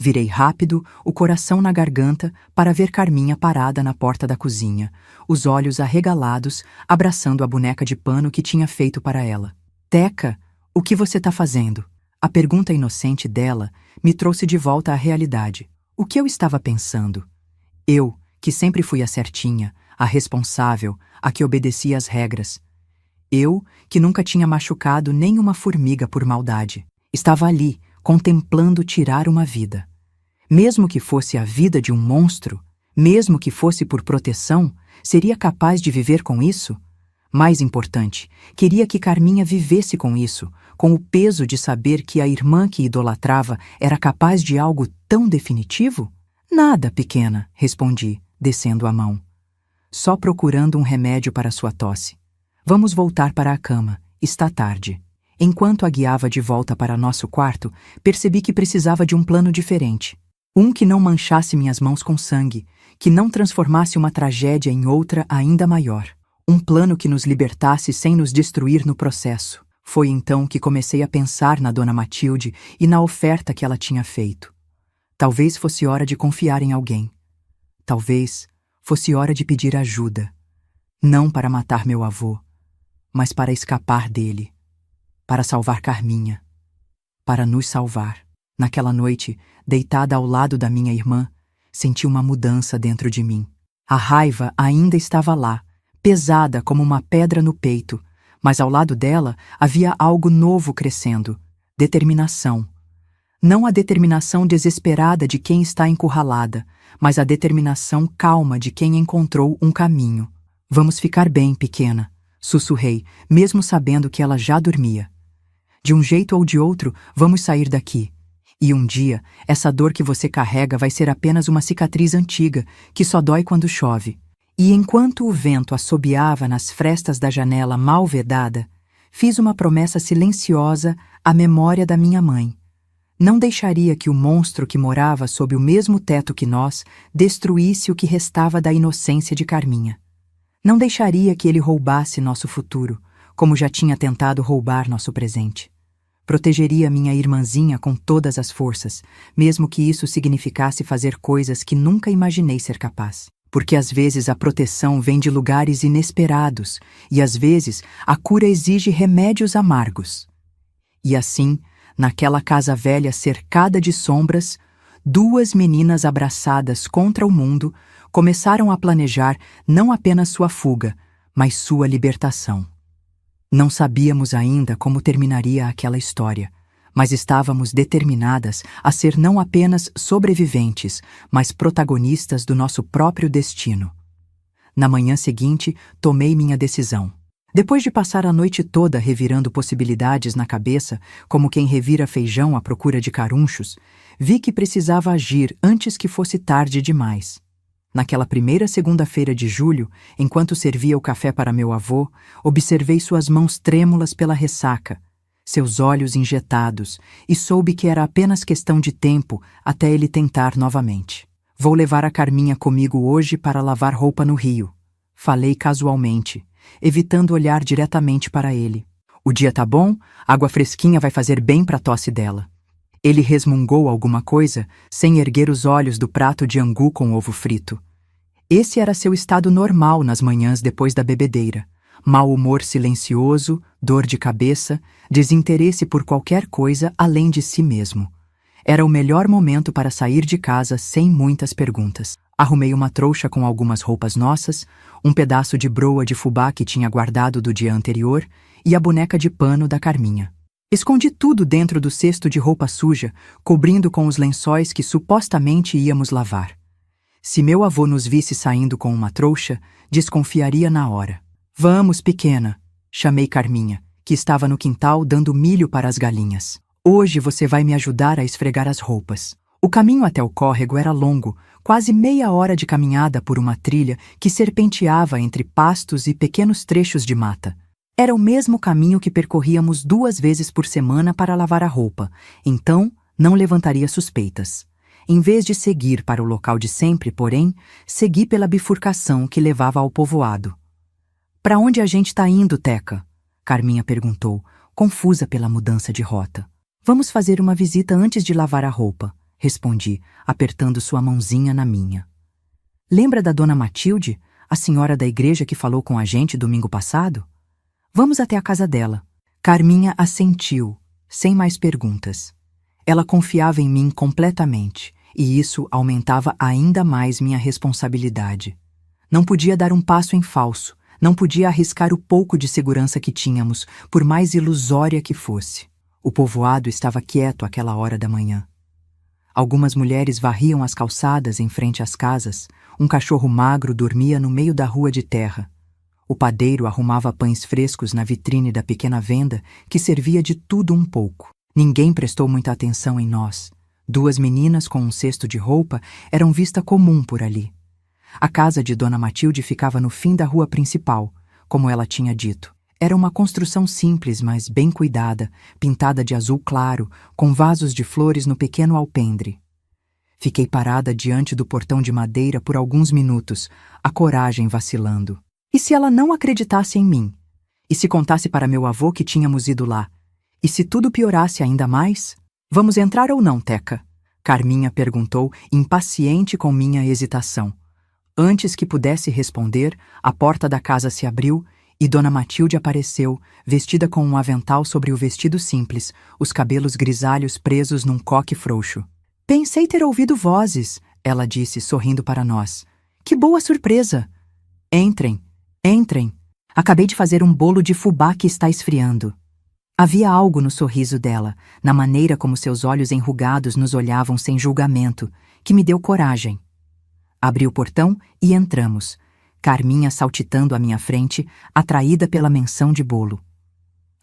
Virei rápido, o coração na garganta, para ver Carminha parada na porta da cozinha, os olhos arregalados, abraçando a boneca de pano que tinha feito para ela. Teca, o que você tá fazendo? A pergunta inocente dela me trouxe de volta à realidade. O que eu estava pensando? Eu, que sempre fui a certinha, a responsável, a que obedecia às regras. Eu, que nunca tinha machucado nem uma formiga por maldade. Estava ali, contemplando tirar uma vida. Mesmo que fosse a vida de um monstro, mesmo que fosse por proteção, seria capaz de viver com isso? Mais importante, queria que Carminha vivesse com isso, com o peso de saber que a irmã que idolatrava era capaz de algo tão definitivo? Nada, pequena, respondi, descendo a mão. Só procurando um remédio para sua tosse. Vamos voltar para a cama, está tarde. Enquanto a guiava de volta para nosso quarto, percebi que precisava de um plano diferente. Um que não manchasse minhas mãos com sangue, que não transformasse uma tragédia em outra ainda maior. Um plano que nos libertasse sem nos destruir no processo. Foi então que comecei a pensar na Dona Matilde e na oferta que ela tinha feito. Talvez fosse hora de confiar em alguém. Talvez fosse hora de pedir ajuda. Não para matar meu avô, mas para escapar dele. Para salvar Carminha. Para nos salvar. Naquela noite, deitada ao lado da minha irmã, senti uma mudança dentro de mim. A raiva ainda estava lá, pesada como uma pedra no peito, mas ao lado dela havia algo novo crescendo: determinação. Não a determinação desesperada de quem está encurralada, mas a determinação calma de quem encontrou um caminho. Vamos ficar bem, pequena, sussurrei, mesmo sabendo que ela já dormia. De um jeito ou de outro, vamos sair daqui. E um dia, essa dor que você carrega vai ser apenas uma cicatriz antiga, que só dói quando chove. E enquanto o vento assobiava nas frestas da janela mal vedada, fiz uma promessa silenciosa à memória da minha mãe. Não deixaria que o monstro que morava sob o mesmo teto que nós destruísse o que restava da inocência de Carminha. Não deixaria que ele roubasse nosso futuro, como já tinha tentado roubar nosso presente. Protegeria minha irmãzinha com todas as forças, mesmo que isso significasse fazer coisas que nunca imaginei ser capaz. Porque às vezes a proteção vem de lugares inesperados, e às vezes a cura exige remédios amargos. E assim, naquela casa velha cercada de sombras, duas meninas abraçadas contra o mundo começaram a planejar não apenas sua fuga, mas sua libertação. Não sabíamos ainda como terminaria aquela história, mas estávamos determinadas a ser não apenas sobreviventes, mas protagonistas do nosso próprio destino. Na manhã seguinte, tomei minha decisão. Depois de passar a noite toda revirando possibilidades na cabeça, como quem revira feijão à procura de carunchos, vi que precisava agir antes que fosse tarde demais. Naquela primeira segunda-feira de julho, enquanto servia o café para meu avô, observei suas mãos trêmulas pela ressaca, seus olhos injetados, e soube que era apenas questão de tempo até ele tentar novamente. Vou levar a Carminha comigo hoje para lavar roupa no rio. Falei casualmente, evitando olhar diretamente para ele. O dia tá bom, água fresquinha vai fazer bem para a tosse dela. Ele resmungou alguma coisa, sem erguer os olhos do prato de angu com ovo frito. Esse era seu estado normal nas manhãs depois da bebedeira. Mau humor silencioso, dor de cabeça, desinteresse por qualquer coisa além de si mesmo. Era o melhor momento para sair de casa sem muitas perguntas. Arrumei uma trouxa com algumas roupas nossas, um pedaço de broa de fubá que tinha guardado do dia anterior e a boneca de pano da Carminha. Escondi tudo dentro do cesto de roupa suja, cobrindo com os lençóis que supostamente íamos lavar. Se meu avô nos visse saindo com uma trouxa, desconfiaria na hora. Vamos, pequena, chamei Carminha, que estava no quintal dando milho para as galinhas. Hoje você vai me ajudar a esfregar as roupas. O caminho até o córrego era longo, quase meia hora de caminhada por uma trilha que serpenteava entre pastos e pequenos trechos de mata. Era o mesmo caminho que percorríamos 2 vezes por semana para lavar a roupa, então não levantaria suspeitas. Em vez de seguir para o local de sempre, porém, segui pela bifurcação que levava ao povoado. Para onde a gente está indo, Teca? Carminha perguntou, confusa pela mudança de rota. Vamos fazer uma visita antes de lavar a roupa, respondi, apertando sua mãozinha na minha. Lembra da dona Matilde, a senhora da igreja que falou com a gente domingo passado? Vamos até a casa dela. Carminha assentiu, sem mais perguntas. Ela confiava em mim completamente, e isso aumentava ainda mais minha responsabilidade. Não podia dar um passo em falso, não podia arriscar o pouco de segurança que tínhamos, por mais ilusória que fosse. O povoado estava quieto àquela hora da manhã. Algumas mulheres varriam as calçadas em frente às casas, um cachorro magro dormia no meio da rua de terra. O padeiro arrumava pães frescos na vitrine da pequena venda, que servia de tudo um pouco. Ninguém prestou muita atenção em nós. 2 meninas com um cesto de roupa eram vista comum por ali. A casa de Dona Matilde ficava no fim da rua principal, como ela tinha dito. Era uma construção simples, mas bem cuidada, pintada de azul claro, com vasos de flores no pequeno alpendre. Fiquei parada diante do portão de madeira por alguns minutos, a coragem vacilando. E se ela não acreditasse em mim? E se contasse para meu avô que tínhamos ido lá? E se tudo piorasse ainda mais? Vamos entrar ou não, Teca? Carminha perguntou, impaciente com minha hesitação. Antes que pudesse responder, a porta da casa se abriu e Dona Matilde apareceu, vestida com um avental sobre o vestido simples, os cabelos grisalhos presos num coque frouxo. Pensei ter ouvido vozes, ela disse, sorrindo para nós. Que boa surpresa! Entrem. Entrem. Acabei de fazer um bolo de fubá que está esfriando. Havia algo no sorriso dela, na maneira como seus olhos enrugados nos olhavam sem julgamento, que me deu coragem. Abri o portão e entramos, Carminha saltitando à minha frente, atraída pela menção de bolo.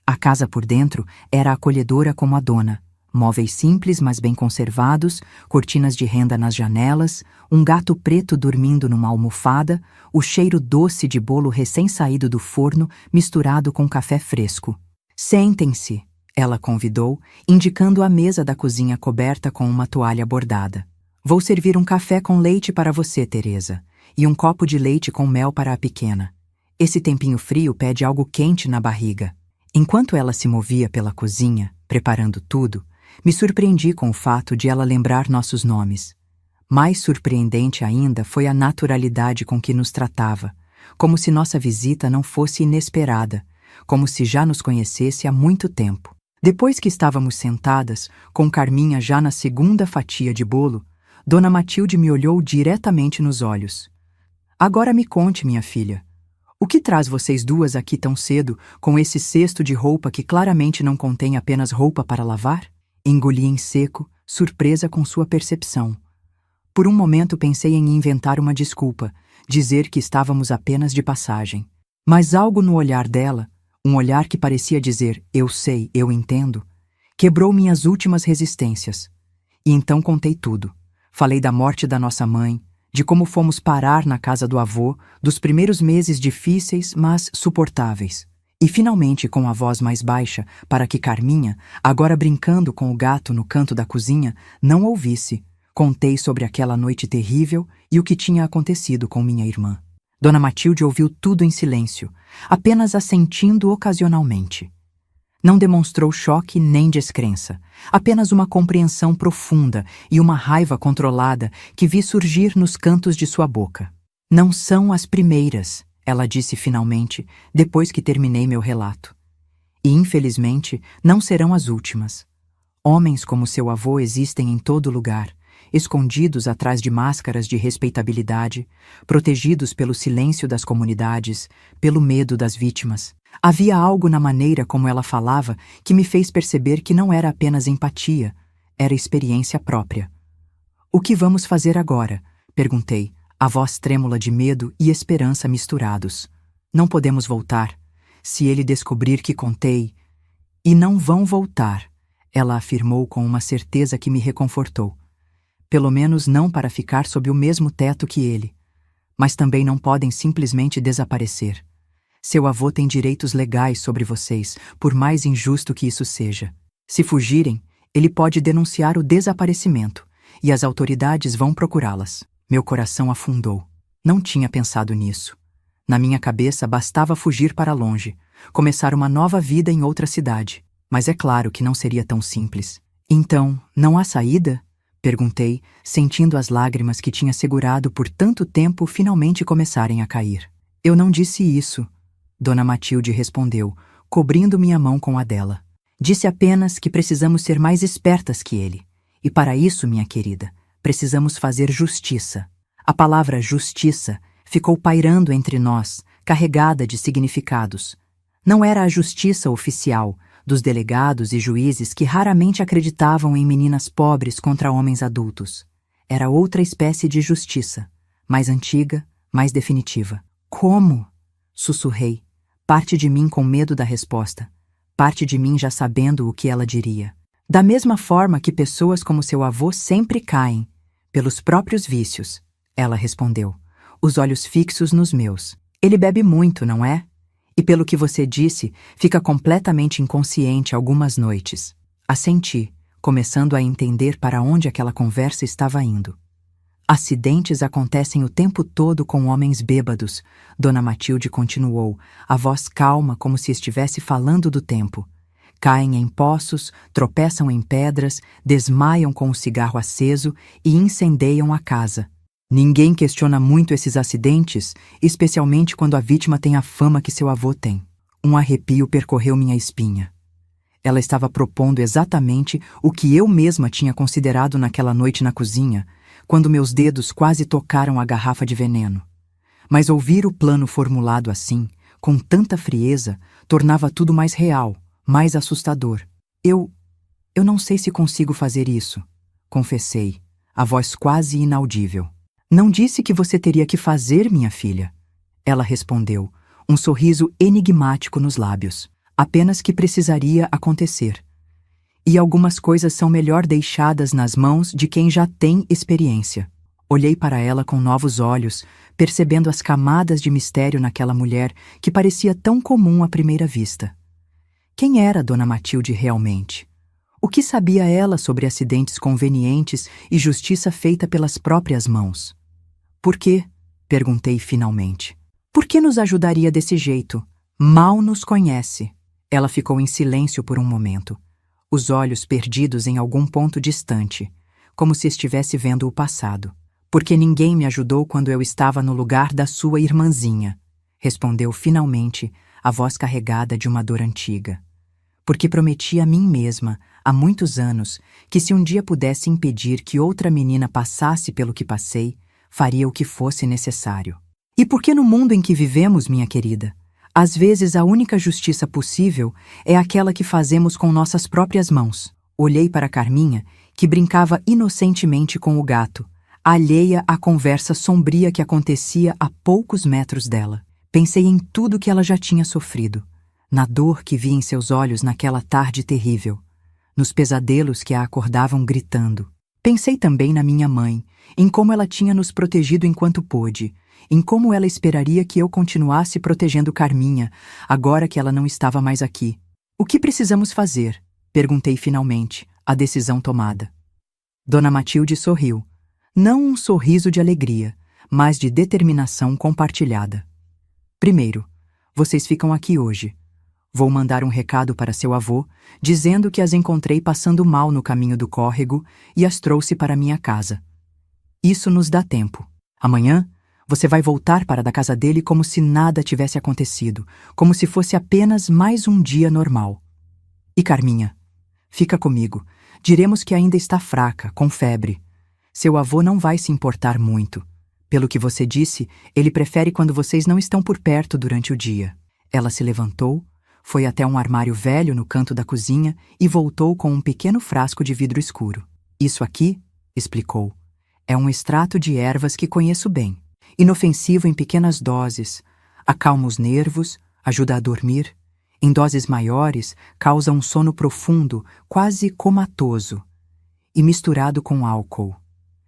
A casa por dentro era acolhedora como a dona. Móveis simples, mas bem conservados, cortinas de renda nas janelas, um gato preto dormindo numa almofada, o cheiro doce de bolo recém-saído do forno misturado com café fresco. Sentem-se, ela convidou, indicando a mesa da cozinha coberta com uma toalha bordada. Vou servir um café com leite para você, Teresa, e um copo de leite com mel para a pequena. Esse tempinho frio pede algo quente na barriga. Enquanto ela se movia pela cozinha, preparando tudo, me surpreendi com o fato de ela lembrar nossos nomes. Mais surpreendente ainda foi a naturalidade com que nos tratava, como se nossa visita não fosse inesperada, como se já nos conhecesse há muito tempo. Depois que estávamos sentadas, com Carminha já na segunda fatia de bolo, Dona Matilde me olhou diretamente nos olhos. Agora me conte, minha filha, o que traz vocês duas aqui tão cedo com esse cesto de roupa que claramente não contém apenas roupa para lavar? Engoli em seco, surpresa com sua percepção. Por um momento pensei em inventar uma desculpa, dizer que estávamos apenas de passagem. Mas algo no olhar dela, um olhar que parecia dizer eu sei, eu entendo, quebrou minhas últimas resistências. E então contei tudo. Falei da morte da nossa mãe, de como fomos parar na casa do avô, dos primeiros meses difíceis, mas suportáveis. E finalmente, com a voz mais baixa, para que Carminha, agora brincando com o gato no canto da cozinha, não ouvisse, contei sobre aquela noite terrível e o que tinha acontecido com minha irmã. Dona Matilde ouviu tudo em silêncio, apenas assentindo ocasionalmente. Não demonstrou choque nem descrença, apenas uma compreensão profunda e uma raiva controlada que vi surgir nos cantos de sua boca. Não são as primeiras, ela disse finalmente, depois que terminei meu relato. E, infelizmente, não serão as últimas. Homens como seu avô existem em todo lugar, escondidos atrás de máscaras de respeitabilidade, protegidos pelo silêncio das comunidades, pelo medo das vítimas. Havia algo na maneira como ela falava que me fez perceber que não era apenas empatia, era experiência própria. "O que vamos fazer agora?" perguntei, a voz trêmula de medo e esperança misturados. "Não podemos voltar. Se ele descobrir que contei..." "E não vão voltar", ela afirmou com uma certeza que me reconfortou. "Pelo menos não para ficar sob o mesmo teto que ele. Mas também não podem simplesmente desaparecer. Seu avô tem direitos legais sobre vocês, por mais injusto que isso seja. Se fugirem, ele pode denunciar o desaparecimento, e as autoridades vão procurá-las." Meu coração afundou. Não tinha pensado nisso. Na minha cabeça bastava fugir para longe, começar uma nova vida em outra cidade. Mas é claro que não seria tão simples. "Então, não há saída?" perguntei, sentindo as lágrimas que tinha segurado por tanto tempo finalmente começarem a cair. "Eu não disse isso", Dona Matilde respondeu, cobrindo minha mão com a dela. "Disse apenas que precisamos ser mais espertas que ele. E para isso, minha querida, precisamos fazer justiça." A palavra justiça ficou pairando entre nós, carregada de significados. Não era a justiça oficial, dos delegados e juízes que raramente acreditavam em meninas pobres contra homens adultos. Era outra espécie de justiça, mais antiga, mais definitiva. "Como?" sussurrei, parte de mim com medo da resposta, parte de mim já sabendo o que ela diria. "Da mesma forma que pessoas como seu avô sempre caem, pelos próprios vícios", ela respondeu, os olhos fixos nos meus. "Ele bebe muito, não é? E pelo que você disse, fica completamente inconsciente algumas noites." Assenti, começando a entender para onde aquela conversa estava indo. "Acidentes acontecem o tempo todo com homens bêbados", Dona Matilde continuou, a voz calma como se estivesse falando do tempo. "Caem em poços, tropeçam em pedras, desmaiam com o cigarro aceso e incendeiam a casa. Ninguém questiona muito esses acidentes, especialmente quando a vítima tem a fama que seu avô tem." Um arrepio percorreu minha espinha. Ela estava propondo exatamente o que eu mesma tinha considerado naquela noite na cozinha, quando meus dedos quase tocaram a garrafa de veneno. Mas ouvir o plano formulado assim, com tanta frieza, tornava tudo mais real, mais assustador. Eu não sei se consigo fazer isso", confessei, a voz quase inaudível. "Não disse que você teria que fazer, minha filha", ela respondeu, um sorriso enigmático nos lábios. "Apenas que precisaria acontecer. E algumas coisas são melhor deixadas nas mãos de quem já tem experiência." Olhei para ela com novos olhos, percebendo as camadas de mistério naquela mulher que parecia tão comum à primeira vista. Quem era Dona Matilde realmente? O que sabia ela sobre acidentes convenientes e justiça feita pelas próprias mãos? "Por quê?" perguntei finalmente. "Por que nos ajudaria desse jeito? Mal nos conhece." Ela ficou em silêncio por um momento, os olhos perdidos em algum ponto distante, como se estivesse vendo o passado. "Porque ninguém me ajudou quando eu estava no lugar da sua irmãzinha", respondeu finalmente, a voz carregada de uma dor antiga. "Porque prometi a mim mesma, há muitos anos, que se um dia pudesse impedir que outra menina passasse pelo que passei, faria o que fosse necessário." "E porque no mundo em que vivemos, minha querida, às vezes a única justiça possível é aquela que fazemos com nossas próprias mãos." Olhei para Carminha, que brincava inocentemente com o gato, alheia à conversa sombria que acontecia a poucos metros dela. Pensei em tudo que ela já tinha sofrido, na dor que vi em seus olhos naquela tarde terrível, nos pesadelos que a acordavam gritando. Pensei também na minha mãe, em como ela tinha nos protegido enquanto pôde, em como ela esperaria que eu continuasse protegendo Carminha, agora que ela não estava mais aqui. "O que precisamos fazer?" perguntei finalmente, a decisão tomada. Dona Matilde sorriu, não um sorriso de alegria, mas de determinação compartilhada. "Primeiro, vocês ficam aqui hoje. Vou mandar um recado para seu avô, dizendo que as encontrei passando mal no caminho do córrego e as trouxe para minha casa. Isso nos dá tempo. Amanhã, você vai voltar para da casa dele como se nada tivesse acontecido, como se fosse apenas mais um dia normal. E Carminha, fica comigo, Diremos que ainda está fraca, com febre. Seu avô não vai se importar muito. Pelo que você disse, ele prefere quando vocês não estão por perto durante o dia. Ela se levantou, foi até um armário velho no canto da cozinha e voltou com um pequeno frasco de vidro escuro. Isso aqui, explicou, é um extrato de ervas que conheço bem. Inofensivo em pequenas doses, acalma os nervos, ajuda a dormir. Em doses maiores, causa um sono profundo, quase comatoso. E misturado com álcool.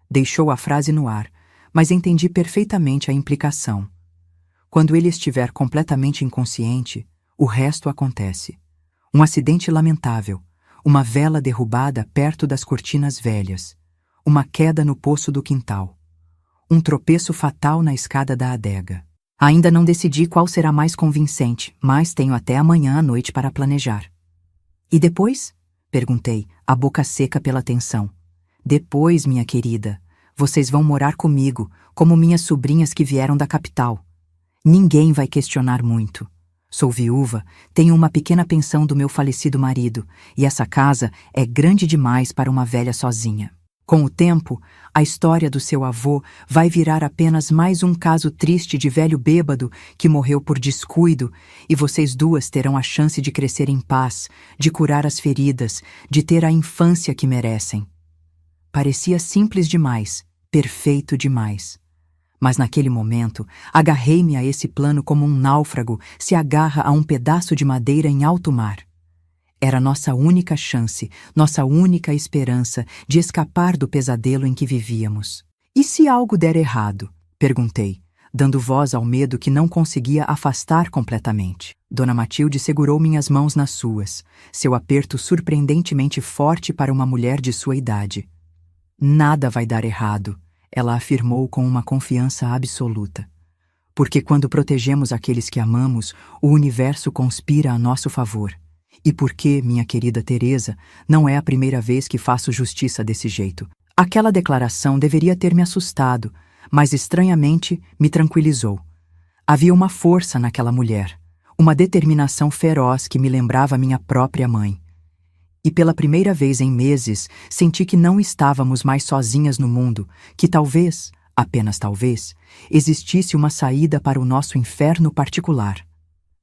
Deixou a frase no ar, mas entendi perfeitamente a implicação. Quando ele estiver completamente inconsciente, o resto acontece. Um acidente lamentável, uma vela derrubada perto das cortinas velhas, uma queda no poço do quintal, um tropeço fatal na escada da adega. Ainda não decidi qual será mais convincente, mas tenho até amanhã à noite para planejar. E depois? Perguntei, a boca seca pela tensão. Depois, minha querida, vocês vão morar comigo, como minhas sobrinhas que vieram da capital. Ninguém vai questionar muito. Sou viúva, tenho uma pequena pensão do meu falecido marido, e essa casa é grande demais para uma velha sozinha. Com o tempo, a história do seu avô vai virar apenas mais um caso triste de velho bêbado que morreu por descuido, e vocês duas terão a chance de crescer em paz, de curar as feridas, de ter a infância que merecem. Parecia simples demais, perfeito demais. Mas naquele momento, agarrei-me a esse plano como um náufrago se agarra a um pedaço de madeira em alto mar. Era nossa única chance, nossa única esperança de escapar do pesadelo em que vivíamos. E se algo der errado? Perguntei, dando voz ao medo que não conseguia afastar completamente. Dona Matilde segurou minhas mãos nas suas, seu aperto surpreendentemente forte para uma mulher de sua idade. Nada vai dar errado, ela afirmou com uma confiança absoluta. Porque quando protegemos aqueles que amamos, o universo conspira a nosso favor. E porque, minha querida Teresa, não é a primeira vez que faço justiça desse jeito. Aquela declaração deveria ter me assustado, mas estranhamente me tranquilizou. Havia uma força naquela mulher, uma determinação feroz que me lembrava minha própria mãe. E pela primeira vez em meses, senti que não estávamos mais sozinhas no mundo, que talvez, apenas talvez, existisse uma saída para o nosso inferno particular.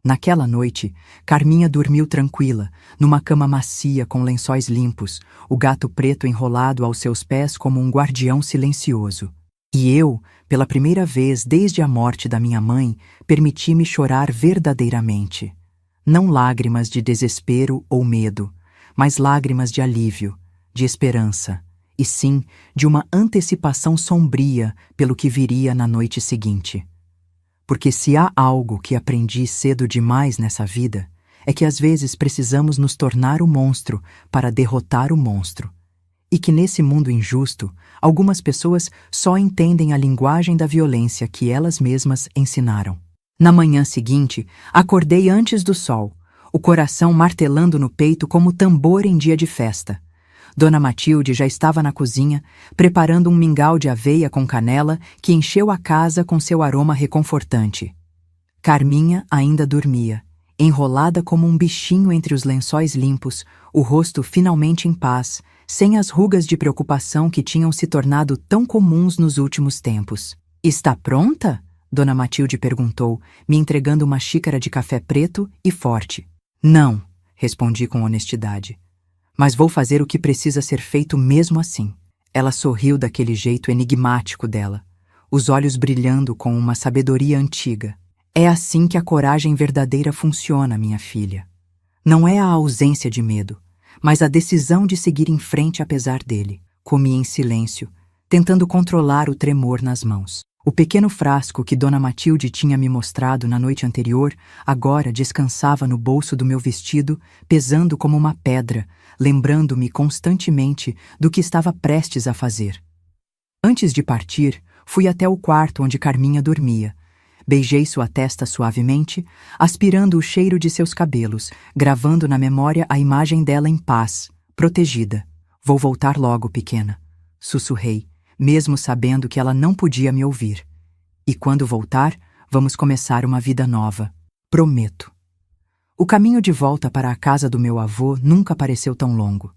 Naquela noite, Carminha dormiu tranquila, numa cama macia com lençóis limpos, o gato preto enrolado aos seus pés como um guardião silencioso. E eu, pela primeira vez desde a morte da minha mãe, permiti-me chorar verdadeiramente. Não lágrimas de desespero ou medo, mas lágrimas de alívio, de esperança, e sim de uma antecipação sombria pelo que viria na noite seguinte. Porque se há algo que aprendi cedo demais nessa vida, é que às vezes precisamos nos tornar o monstro para derrotar o monstro. E que nesse mundo injusto, algumas pessoas só entendem a linguagem da violência que elas mesmas ensinaram. Na manhã seguinte, acordei antes do sol, o coração martelando no peito como tambor em dia de festa. Dona Matilde já estava na cozinha, preparando um mingau de aveia com canela que encheu a casa com seu aroma reconfortante. Carminha ainda dormia, enrolada como um bichinho entre os lençóis limpos, o rosto finalmente em paz, sem as rugas de preocupação que tinham se tornado tão comuns nos últimos tempos. "Está pronta?" Dona Matilde perguntou, me entregando uma xícara de café preto e forte. "Não", respondi com honestidade. "Mas vou fazer o que precisa ser feito mesmo assim." Ela sorriu daquele jeito enigmático dela, os olhos brilhando com uma sabedoria antiga. "É assim que a coragem verdadeira funciona, minha filha. Não é a ausência de medo, mas a decisão de seguir em frente apesar dele." Comi em silêncio, tentando controlar o tremor nas mãos. O pequeno frasco que Dona Matilde tinha me mostrado na noite anterior agora descansava no bolso do meu vestido, pesando como uma pedra, lembrando-me constantemente do que estava prestes a fazer. Antes de partir, fui até o quarto onde Carminha dormia. Beijei sua testa suavemente, aspirando o cheiro de seus cabelos, gravando na memória a imagem dela em paz, protegida. "Vou voltar logo, pequena", sussurrei, mesmo sabendo que ela não podia me ouvir. "E quando voltar, vamos começar uma vida nova. Prometo." O caminho de volta para a casa do meu avô nunca pareceu tão longo.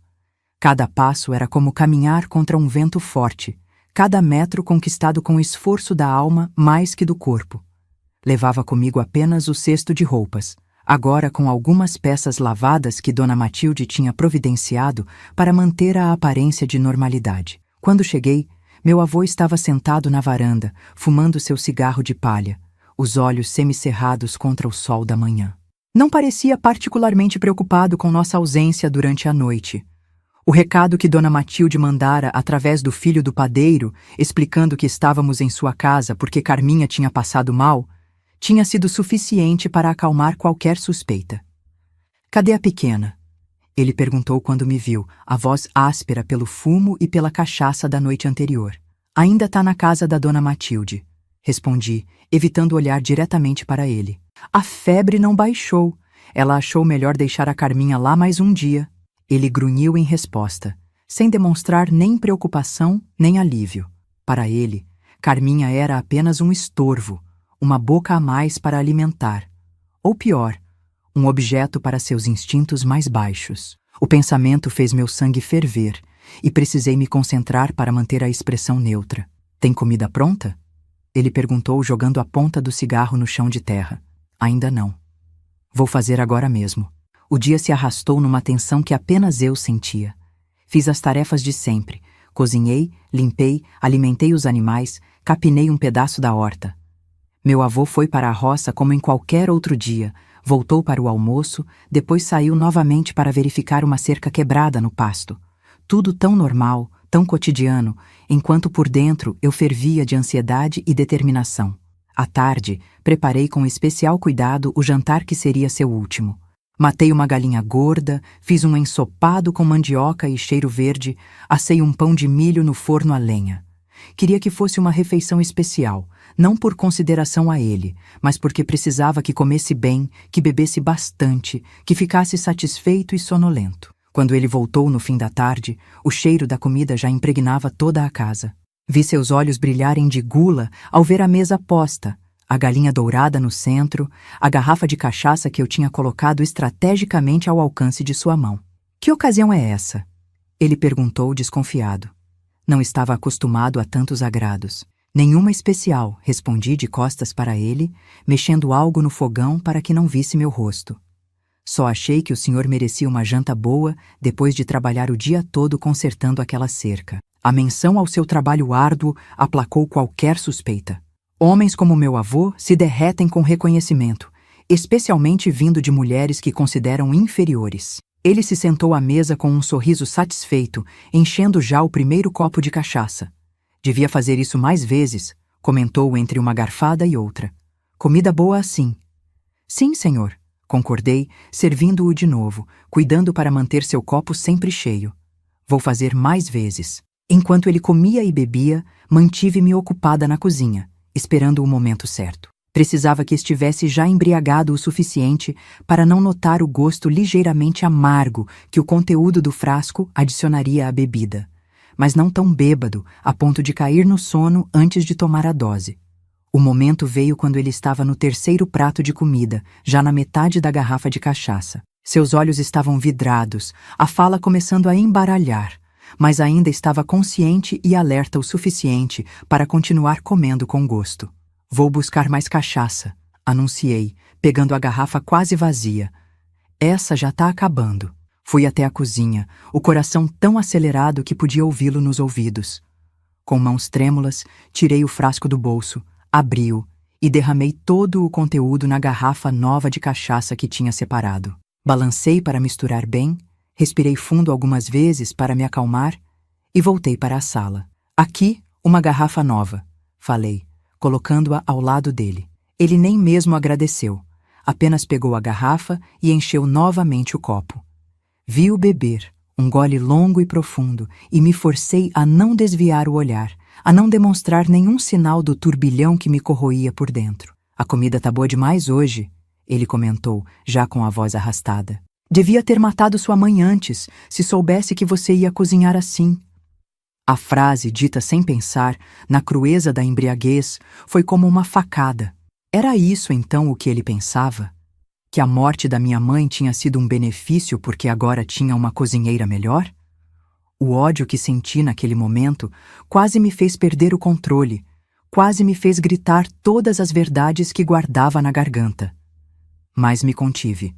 Cada passo era como caminhar contra um vento forte, cada metro conquistado com o esforço da alma mais que do corpo. Levava comigo apenas o cesto de roupas, agora com algumas peças lavadas que Dona Matilde tinha providenciado para manter a aparência de normalidade. Quando cheguei, meu avô estava sentado na varanda, fumando seu cigarro de palha, os olhos semicerrados contra o sol da manhã. Não parecia particularmente preocupado com nossa ausência durante a noite. O recado que Dona Matilde mandara através do filho do padeiro, explicando que estávamos em sua casa porque Carminha tinha passado mal, tinha sido suficiente para acalmar qualquer suspeita. "Cadê a pequena?" Ele perguntou quando me viu, a voz áspera pelo fumo e pela cachaça da noite anterior. "Ainda tá na casa da Dona Matilde", respondi, evitando olhar diretamente para ele. "A febre não baixou. Ela achou melhor deixar a Carminha lá mais um dia." Ele grunhiu em resposta, sem demonstrar nem preocupação nem alívio. Para ele, Carminha era apenas um estorvo, uma boca a mais para alimentar. Ou pior, um objeto para seus instintos mais baixos. O pensamento fez meu sangue ferver e precisei me concentrar para manter a expressão neutra. "Tem comida pronta?" Ele perguntou, jogando a ponta do cigarro no chão de terra. "Ainda não. Vou fazer agora mesmo." O dia se arrastou numa tensão que apenas eu sentia. Fiz as tarefas de sempre. Cozinhei, limpei, alimentei os animais, capinei um pedaço da horta. Meu avô foi para a roça como em qualquer outro dia, voltou para o almoço, depois saiu novamente para verificar uma cerca quebrada no pasto. Tudo tão normal, tão cotidiano, enquanto por dentro eu fervia de ansiedade e determinação. À tarde, preparei com especial cuidado o jantar que seria seu último. Matei uma galinha gorda, fiz um ensopado com mandioca e cheiro verde, assei um pão de milho no forno a lenha. Queria que fosse uma refeição especial, não por consideração a ele, mas porque precisava que comesse bem, que bebesse bastante, que ficasse satisfeito e sonolento. Quando ele voltou no fim da tarde, o cheiro da comida já impregnava toda a casa. Vi seus olhos brilharem de gula ao ver a mesa posta, a galinha dourada no centro, a garrafa de cachaça que eu tinha colocado estrategicamente ao alcance de sua mão. "Que ocasião é essa?" Ele perguntou, desconfiado. Não estava acostumado a tantos agrados. "Nenhuma especial", respondi de costas para ele, mexendo algo no fogão para que não visse meu rosto. "Só achei que o senhor merecia uma janta boa depois de trabalhar o dia todo consertando aquela cerca." A menção ao seu trabalho árduo aplacou qualquer suspeita. Homens como meu avô se derretem com reconhecimento, especialmente vindo de mulheres que consideram inferiores. Ele se sentou à mesa com um sorriso satisfeito, enchendo já o primeiro copo de cachaça. "Devia fazer isso mais vezes", comentou entre uma garfada e outra. "Comida boa assim." "Sim, senhor", concordei, servindo-o de novo, cuidando para manter seu copo sempre cheio. "Vou fazer mais vezes." Enquanto ele comia e bebia, mantive-me ocupada na cozinha, esperando o momento certo. Precisava que estivesse já embriagado o suficiente para não notar o gosto ligeiramente amargo que o conteúdo do frasco adicionaria à bebida, mas não tão bêbado a ponto de cair no sono antes de tomar a dose. O momento veio quando ele estava no terceiro prato de comida, já na metade da garrafa de cachaça. Seus olhos estavam vidrados, a fala começando a embaralhar, mas ainda estava consciente e alerta o suficiente para continuar comendo com gosto. "Vou buscar mais cachaça", anunciei, pegando a garrafa quase vazia. "Essa já tá acabando." Fui até a cozinha, o coração tão acelerado que podia ouvi-lo nos ouvidos. Com mãos trêmulas, tirei o frasco do bolso, abri-o e derramei todo o conteúdo na garrafa nova de cachaça que tinha separado. Balancei para misturar bem, respirei fundo algumas vezes para me acalmar e voltei para a sala. "Aqui, uma garrafa nova", falei, colocando-a ao lado dele. Ele nem mesmo agradeceu, apenas pegou a garrafa e encheu novamente o copo. Vi-o beber, um gole longo e profundo, e me forcei a não desviar o olhar, a não demonstrar nenhum sinal do turbilhão que me corroía por dentro. "A comida tá boa demais hoje", ele comentou, já com a voz arrastada. "Devia ter matado sua mãe antes, se soubesse que você ia cozinhar assim." A frase, dita sem pensar, na crueza da embriaguez, foi como uma facada. Era isso então o que ele pensava? Que a morte da minha mãe tinha sido um benefício porque agora tinha uma cozinheira melhor? O ódio que senti naquele momento quase me fez perder o controle, quase me fez gritar todas as verdades que guardava na garganta. Mas me contive.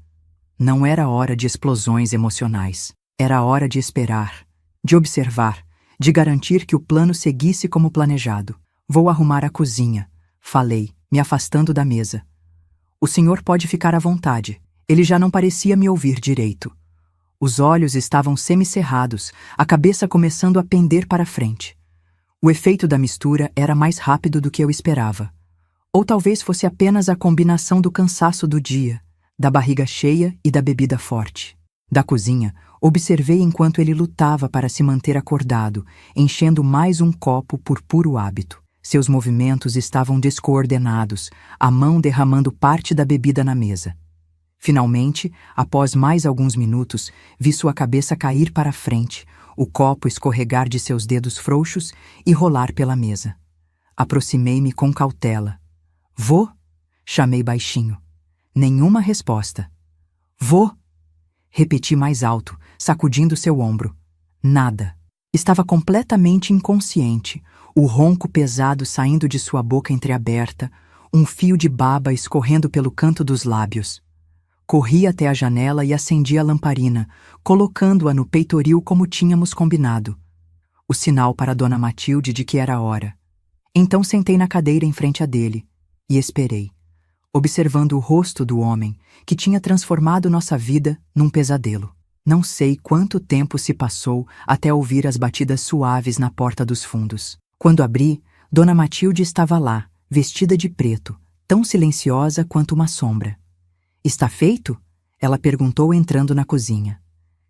Não era hora de explosões emocionais. Era hora de esperar, de observar, de garantir que o plano seguisse como planejado. Vou arrumar a cozinha, falei, me afastando da mesa. O senhor pode ficar à vontade. Ele já não parecia me ouvir direito. Os olhos estavam semicerrados, a cabeça começando a pender para frente. O efeito da mistura era mais rápido do que eu esperava. Ou talvez fosse apenas a combinação do cansaço do dia, da barriga cheia e da bebida forte. Da cozinha, observei enquanto ele lutava para se manter acordado, enchendo mais um copo por puro hábito. Seus movimentos estavam descoordenados, a mão derramando parte da bebida na mesa. Finalmente, após mais alguns minutos, vi sua cabeça cair para frente, o copo escorregar de seus dedos frouxos e rolar pela mesa. Aproximei-me com cautela. Vô? Chamei baixinho. Nenhuma resposta. Vô? Repeti mais alto, sacudindo seu ombro. Nada. Estava completamente inconsciente, o ronco pesado saindo de sua boca entreaberta, um fio de baba escorrendo pelo canto dos lábios. Corri até a janela e acendi a lamparina, colocando-a no peitoril como tínhamos combinado. O sinal para Dona Matilde de que era hora. Então sentei na cadeira em frente a dele e esperei, observando o rosto do homem que tinha transformado nossa vida num pesadelo. Não sei quanto tempo se passou até ouvir as batidas suaves na porta dos fundos. Quando abri, Dona Matilde estava lá, vestida de preto, tão silenciosa quanto uma sombra. Está feito? Ela perguntou entrando na cozinha.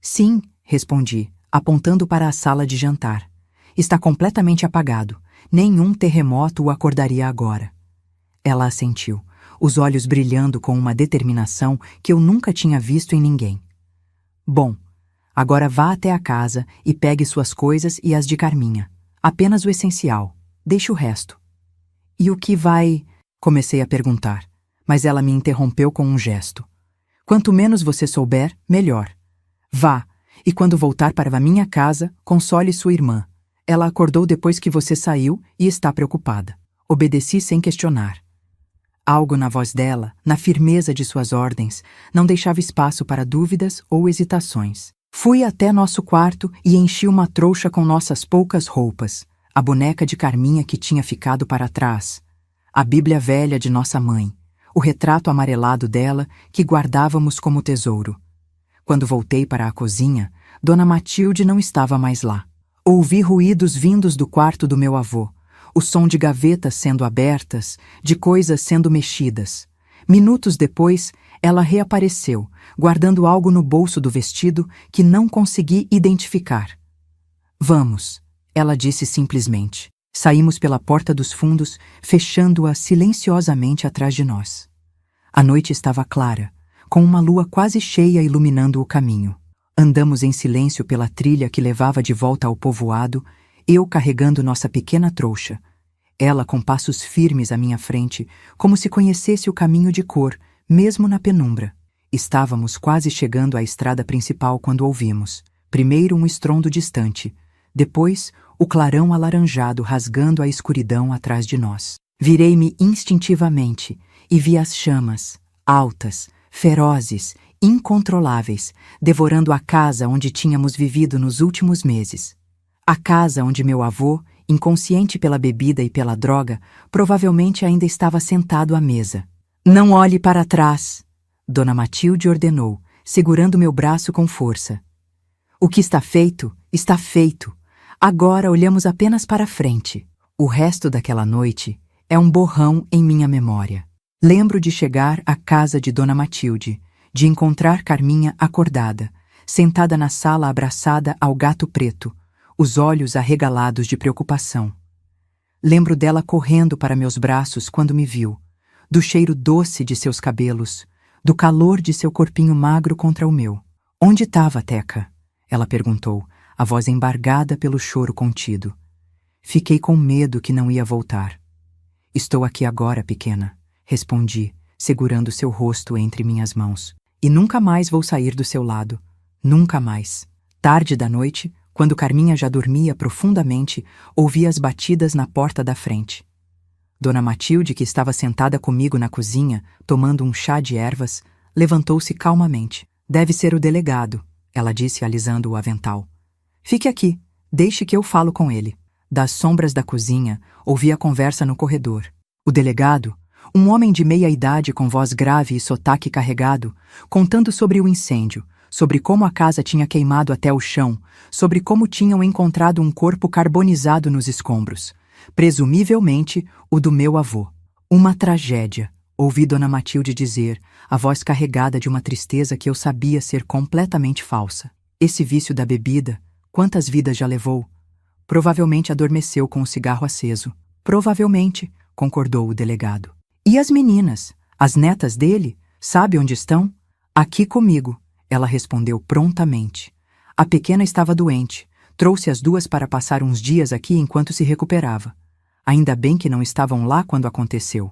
Sim, respondi, apontando para a sala de jantar. Está completamente apagado. Nenhum terremoto o acordaria agora. Ela assentiu, os olhos brilhando com uma determinação que eu nunca tinha visto em ninguém. Bom, agora vá até a casa e pegue suas coisas e as de Carminha. Apenas o essencial. Deixe o resto. E o que vai... Comecei a perguntar, mas ela me interrompeu com um gesto. Quanto menos você souber, melhor. Vá, e quando voltar para a minha casa, console sua irmã. Ela acordou depois que você saiu e está preocupada. Obedeci sem questionar. Algo na voz dela, na firmeza de suas ordens, não deixava espaço para dúvidas ou hesitações. Fui até nosso quarto e enchi uma trouxa com nossas poucas roupas, a boneca de Carminha que tinha ficado para trás, a Bíblia velha de nossa mãe, o retrato amarelado dela que guardávamos como tesouro. Quando voltei para a cozinha, Dona Matilde não estava mais lá. Ouvi ruídos vindos do quarto do meu avô, o som de gavetas sendo abertas, de coisas sendo mexidas. Minutos depois, ela reapareceu, guardando algo no bolso do vestido que não consegui identificar. Vamos, ela disse simplesmente. Saímos pela porta dos fundos, fechando-a silenciosamente atrás de nós. A noite estava clara, com uma lua quase cheia iluminando o caminho. Andamos em silêncio pela trilha que levava de volta ao povoado, eu carregando nossa pequena trouxa, ela com passos firmes à minha frente, como se conhecesse o caminho de cor, mesmo na penumbra. Estávamos quase chegando à estrada principal quando ouvimos, primeiro um estrondo distante, depois o clarão alaranjado rasgando a escuridão atrás de nós. Virei-me instintivamente e vi as chamas, altas, ferozes, incontroláveis, devorando a casa onde tínhamos vivido nos últimos meses. A casa onde meu avô, inconsciente pela bebida e pela droga, provavelmente ainda estava sentado à mesa. Não olhe para trás, Dona Matilde ordenou, segurando meu braço com força. O que está feito, está feito. Agora olhamos apenas para frente. O resto daquela noite é um borrão em minha memória. Lembro de chegar à casa de Dona Matilde, de encontrar Carminha acordada, sentada na sala abraçada ao gato preto, os olhos arregalados de preocupação. Lembro dela correndo para meus braços quando me viu, do cheiro doce de seus cabelos, do calor de seu corpinho magro contra o meu. Onde estava, Teca? Ela perguntou, a voz embargada pelo choro contido. Fiquei com medo que não ia voltar. Estou aqui agora, pequena, respondi, segurando seu rosto entre minhas mãos. E nunca mais vou sair do seu lado. Nunca mais. Tarde da noite, Quando Carminha já dormia profundamente, ouvi as batidas na porta da frente. Dona Matilde, que estava sentada comigo na cozinha, tomando um chá de ervas, levantou-se calmamente. Deve ser o delegado, ela disse alisando o avental. Fique aqui, deixe que eu falo com ele. Das sombras da cozinha, ouvi a conversa no corredor. O delegado, um homem de meia idade com voz grave e sotaque carregado, contando sobre o incêndio, sobre como a casa tinha queimado até o chão, sobre como tinham encontrado um corpo carbonizado nos escombros, presumivelmente o do meu avô. Uma tragédia, ouvi Dona Matilde dizer, a voz carregada de uma tristeza que eu sabia ser completamente falsa. Esse vício da bebida, quantas vidas já levou? Provavelmente adormeceu com o cigarro aceso. Provavelmente, concordou o delegado. E as meninas, as netas dele, sabe onde estão? Aqui comigo, ela respondeu prontamente. A pequena estava doente. Trouxe as duas para passar uns dias aqui enquanto se recuperava. Ainda bem que não estavam lá quando aconteceu.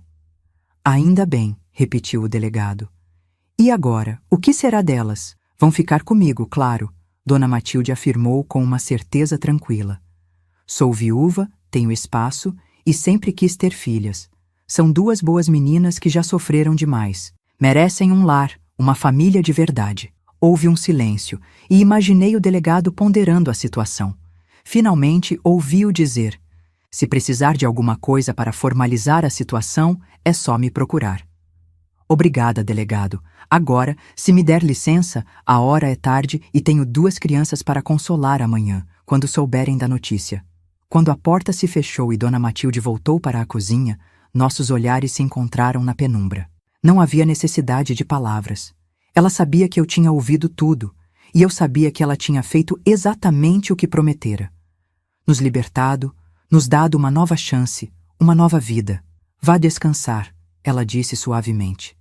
Ainda bem, repetiu o delegado. E agora, o que será delas? Vão ficar comigo, claro, Dona Matilde afirmou com uma certeza tranquila. Sou viúva, tenho espaço e sempre quis ter filhas. São duas boas meninas que já sofreram demais. Merecem um lar, uma família de verdade. Houve um silêncio e imaginei o delegado ponderando a situação. Finalmente ouvi-o dizer: se precisar de alguma coisa para formalizar a situação, é só me procurar. Obrigada, delegado. Agora, se me der licença, a hora é tarde e tenho duas crianças para consolar amanhã, quando souberem da notícia. Quando a porta se fechou e Dona Matilde voltou para a cozinha, nossos olhares se encontraram na penumbra. Não havia necessidade de palavras. Ela sabia que eu tinha ouvido tudo, e eu sabia que ela tinha feito exatamente o que prometera. Nos libertado, nos dado uma nova chance, uma nova vida. Vá descansar, ela disse suavemente.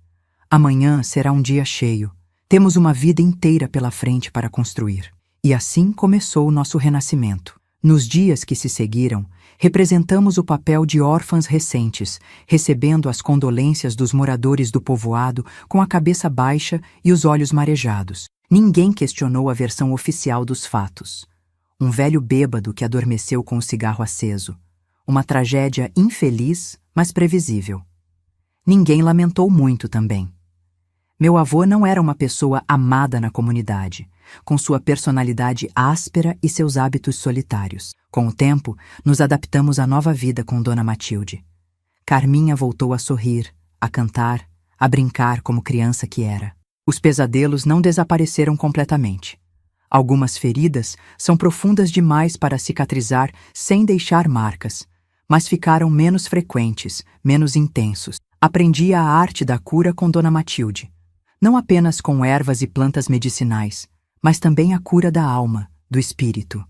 Amanhã será um dia cheio. Temos uma vida inteira pela frente para construir. E assim começou o nosso renascimento. Nos dias que se seguiram, representamos o papel de órfãs recentes, recebendo as condolências dos moradores do povoado com a cabeça baixa e os olhos marejados. Ninguém questionou a versão oficial dos fatos. Um velho bêbado que adormeceu com o cigarro aceso. Uma tragédia infeliz, mas previsível. Ninguém lamentou muito também. Meu avô não era uma pessoa amada na comunidade, com sua personalidade áspera e seus hábitos solitários. Com o tempo, nos adaptamos à nova vida com Dona Matilde. Carminha voltou a sorrir, a cantar, a brincar como criança que era. Os pesadelos não desapareceram completamente. Algumas feridas são profundas demais para cicatrizar sem deixar marcas, mas ficaram menos frequentes, menos intensos. Aprendi a arte da cura com Dona Matilde. Não apenas com ervas e plantas medicinais, mas também a cura da alma, do espírito.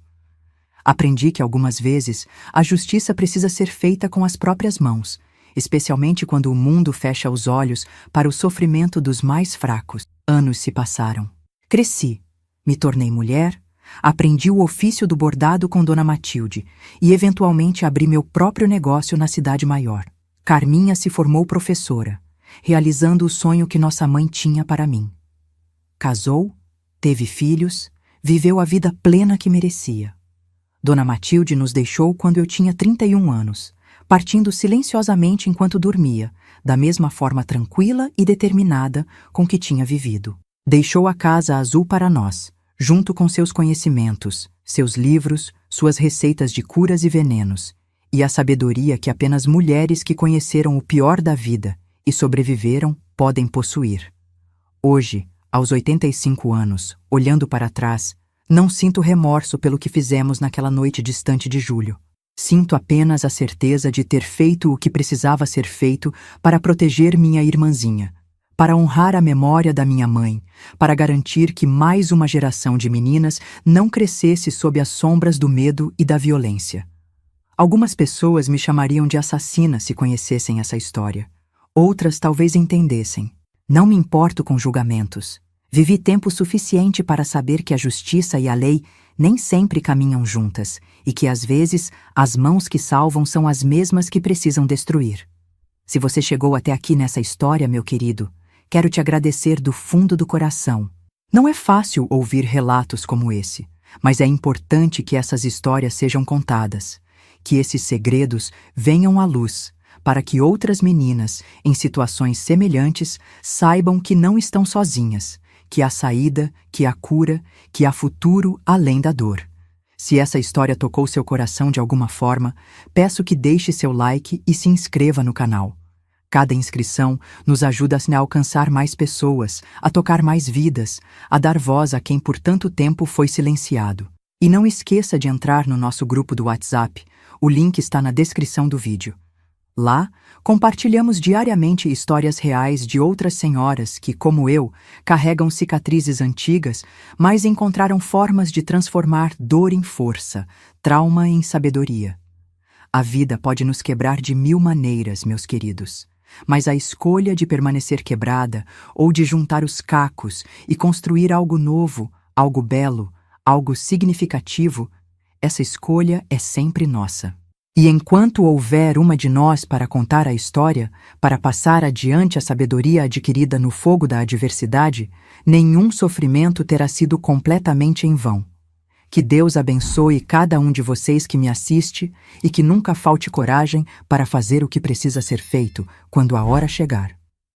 Aprendi que algumas vezes a justiça precisa ser feita com as próprias mãos, especialmente quando o mundo fecha os olhos para o sofrimento dos mais fracos. Anos se passaram. Cresci, me tornei mulher, aprendi o ofício do bordado com Dona Matilde e eventualmente abri meu próprio negócio na cidade maior. Carminha se formou professora, realizando o sonho que nossa mãe tinha para mim. Casou, teve filhos, viveu a vida plena que merecia. Dona Matilde nos deixou quando eu tinha 31 anos, partindo silenciosamente enquanto dormia, da mesma forma tranquila e determinada com que tinha vivido. Deixou a casa azul para nós, junto com seus conhecimentos, seus livros, suas receitas de curas e venenos, e a sabedoria que apenas mulheres que conheceram o pior da vida e sobreviveram podem possuir. Hoje, aos 85 anos, olhando para trás, não sinto remorso pelo que fizemos naquela noite distante de julho. Sinto apenas a certeza de ter feito o que precisava ser feito para proteger minha irmãzinha, para honrar a memória da minha mãe, para garantir que mais uma geração de meninas não crescesse sob as sombras do medo e da violência. Algumas pessoas me chamariam de assassina se conhecessem essa história. Outras talvez entendessem. Não me importo com julgamentos. Vivi tempo suficiente para saber que a justiça e a lei nem sempre caminham juntas e que, às vezes, as mãos que salvam são as mesmas que precisam destruir. Se você chegou até aqui nessa história, meu querido, quero te agradecer do fundo do coração. Não é fácil ouvir relatos como esse, Mas é importante que essas histórias sejam contadas, que esses segredos venham à luz, para que outras meninas, em situações semelhantes, saibam que não estão sozinhas, que há saída, que há cura, que há futuro além da dor. Se essa história tocou seu coração de alguma forma, peço que deixe seu like e se inscreva no canal. Cada inscrição nos ajuda a alcançar mais pessoas, a tocar mais vidas, a dar voz a quem por tanto tempo foi silenciado. E não esqueça de entrar no nosso grupo do WhatsApp, o link está na descrição do vídeo. Lá, compartilhamos diariamente histórias reais de outras senhoras que, como eu, carregam cicatrizes antigas, mas encontraram formas de transformar dor em força, trauma em sabedoria. A vida pode nos quebrar de mil maneiras, meus queridos, mas a escolha de permanecer quebrada ou de juntar os cacos e construir algo novo, algo belo, algo significativo, essa escolha é sempre nossa. E enquanto houver uma de nós para contar a história, para passar adiante a sabedoria adquirida no fogo da adversidade, nenhum sofrimento terá sido completamente em vão. Que Deus abençoe cada um de vocês que me assiste e que nunca falte coragem para fazer o que precisa ser feito quando a hora chegar.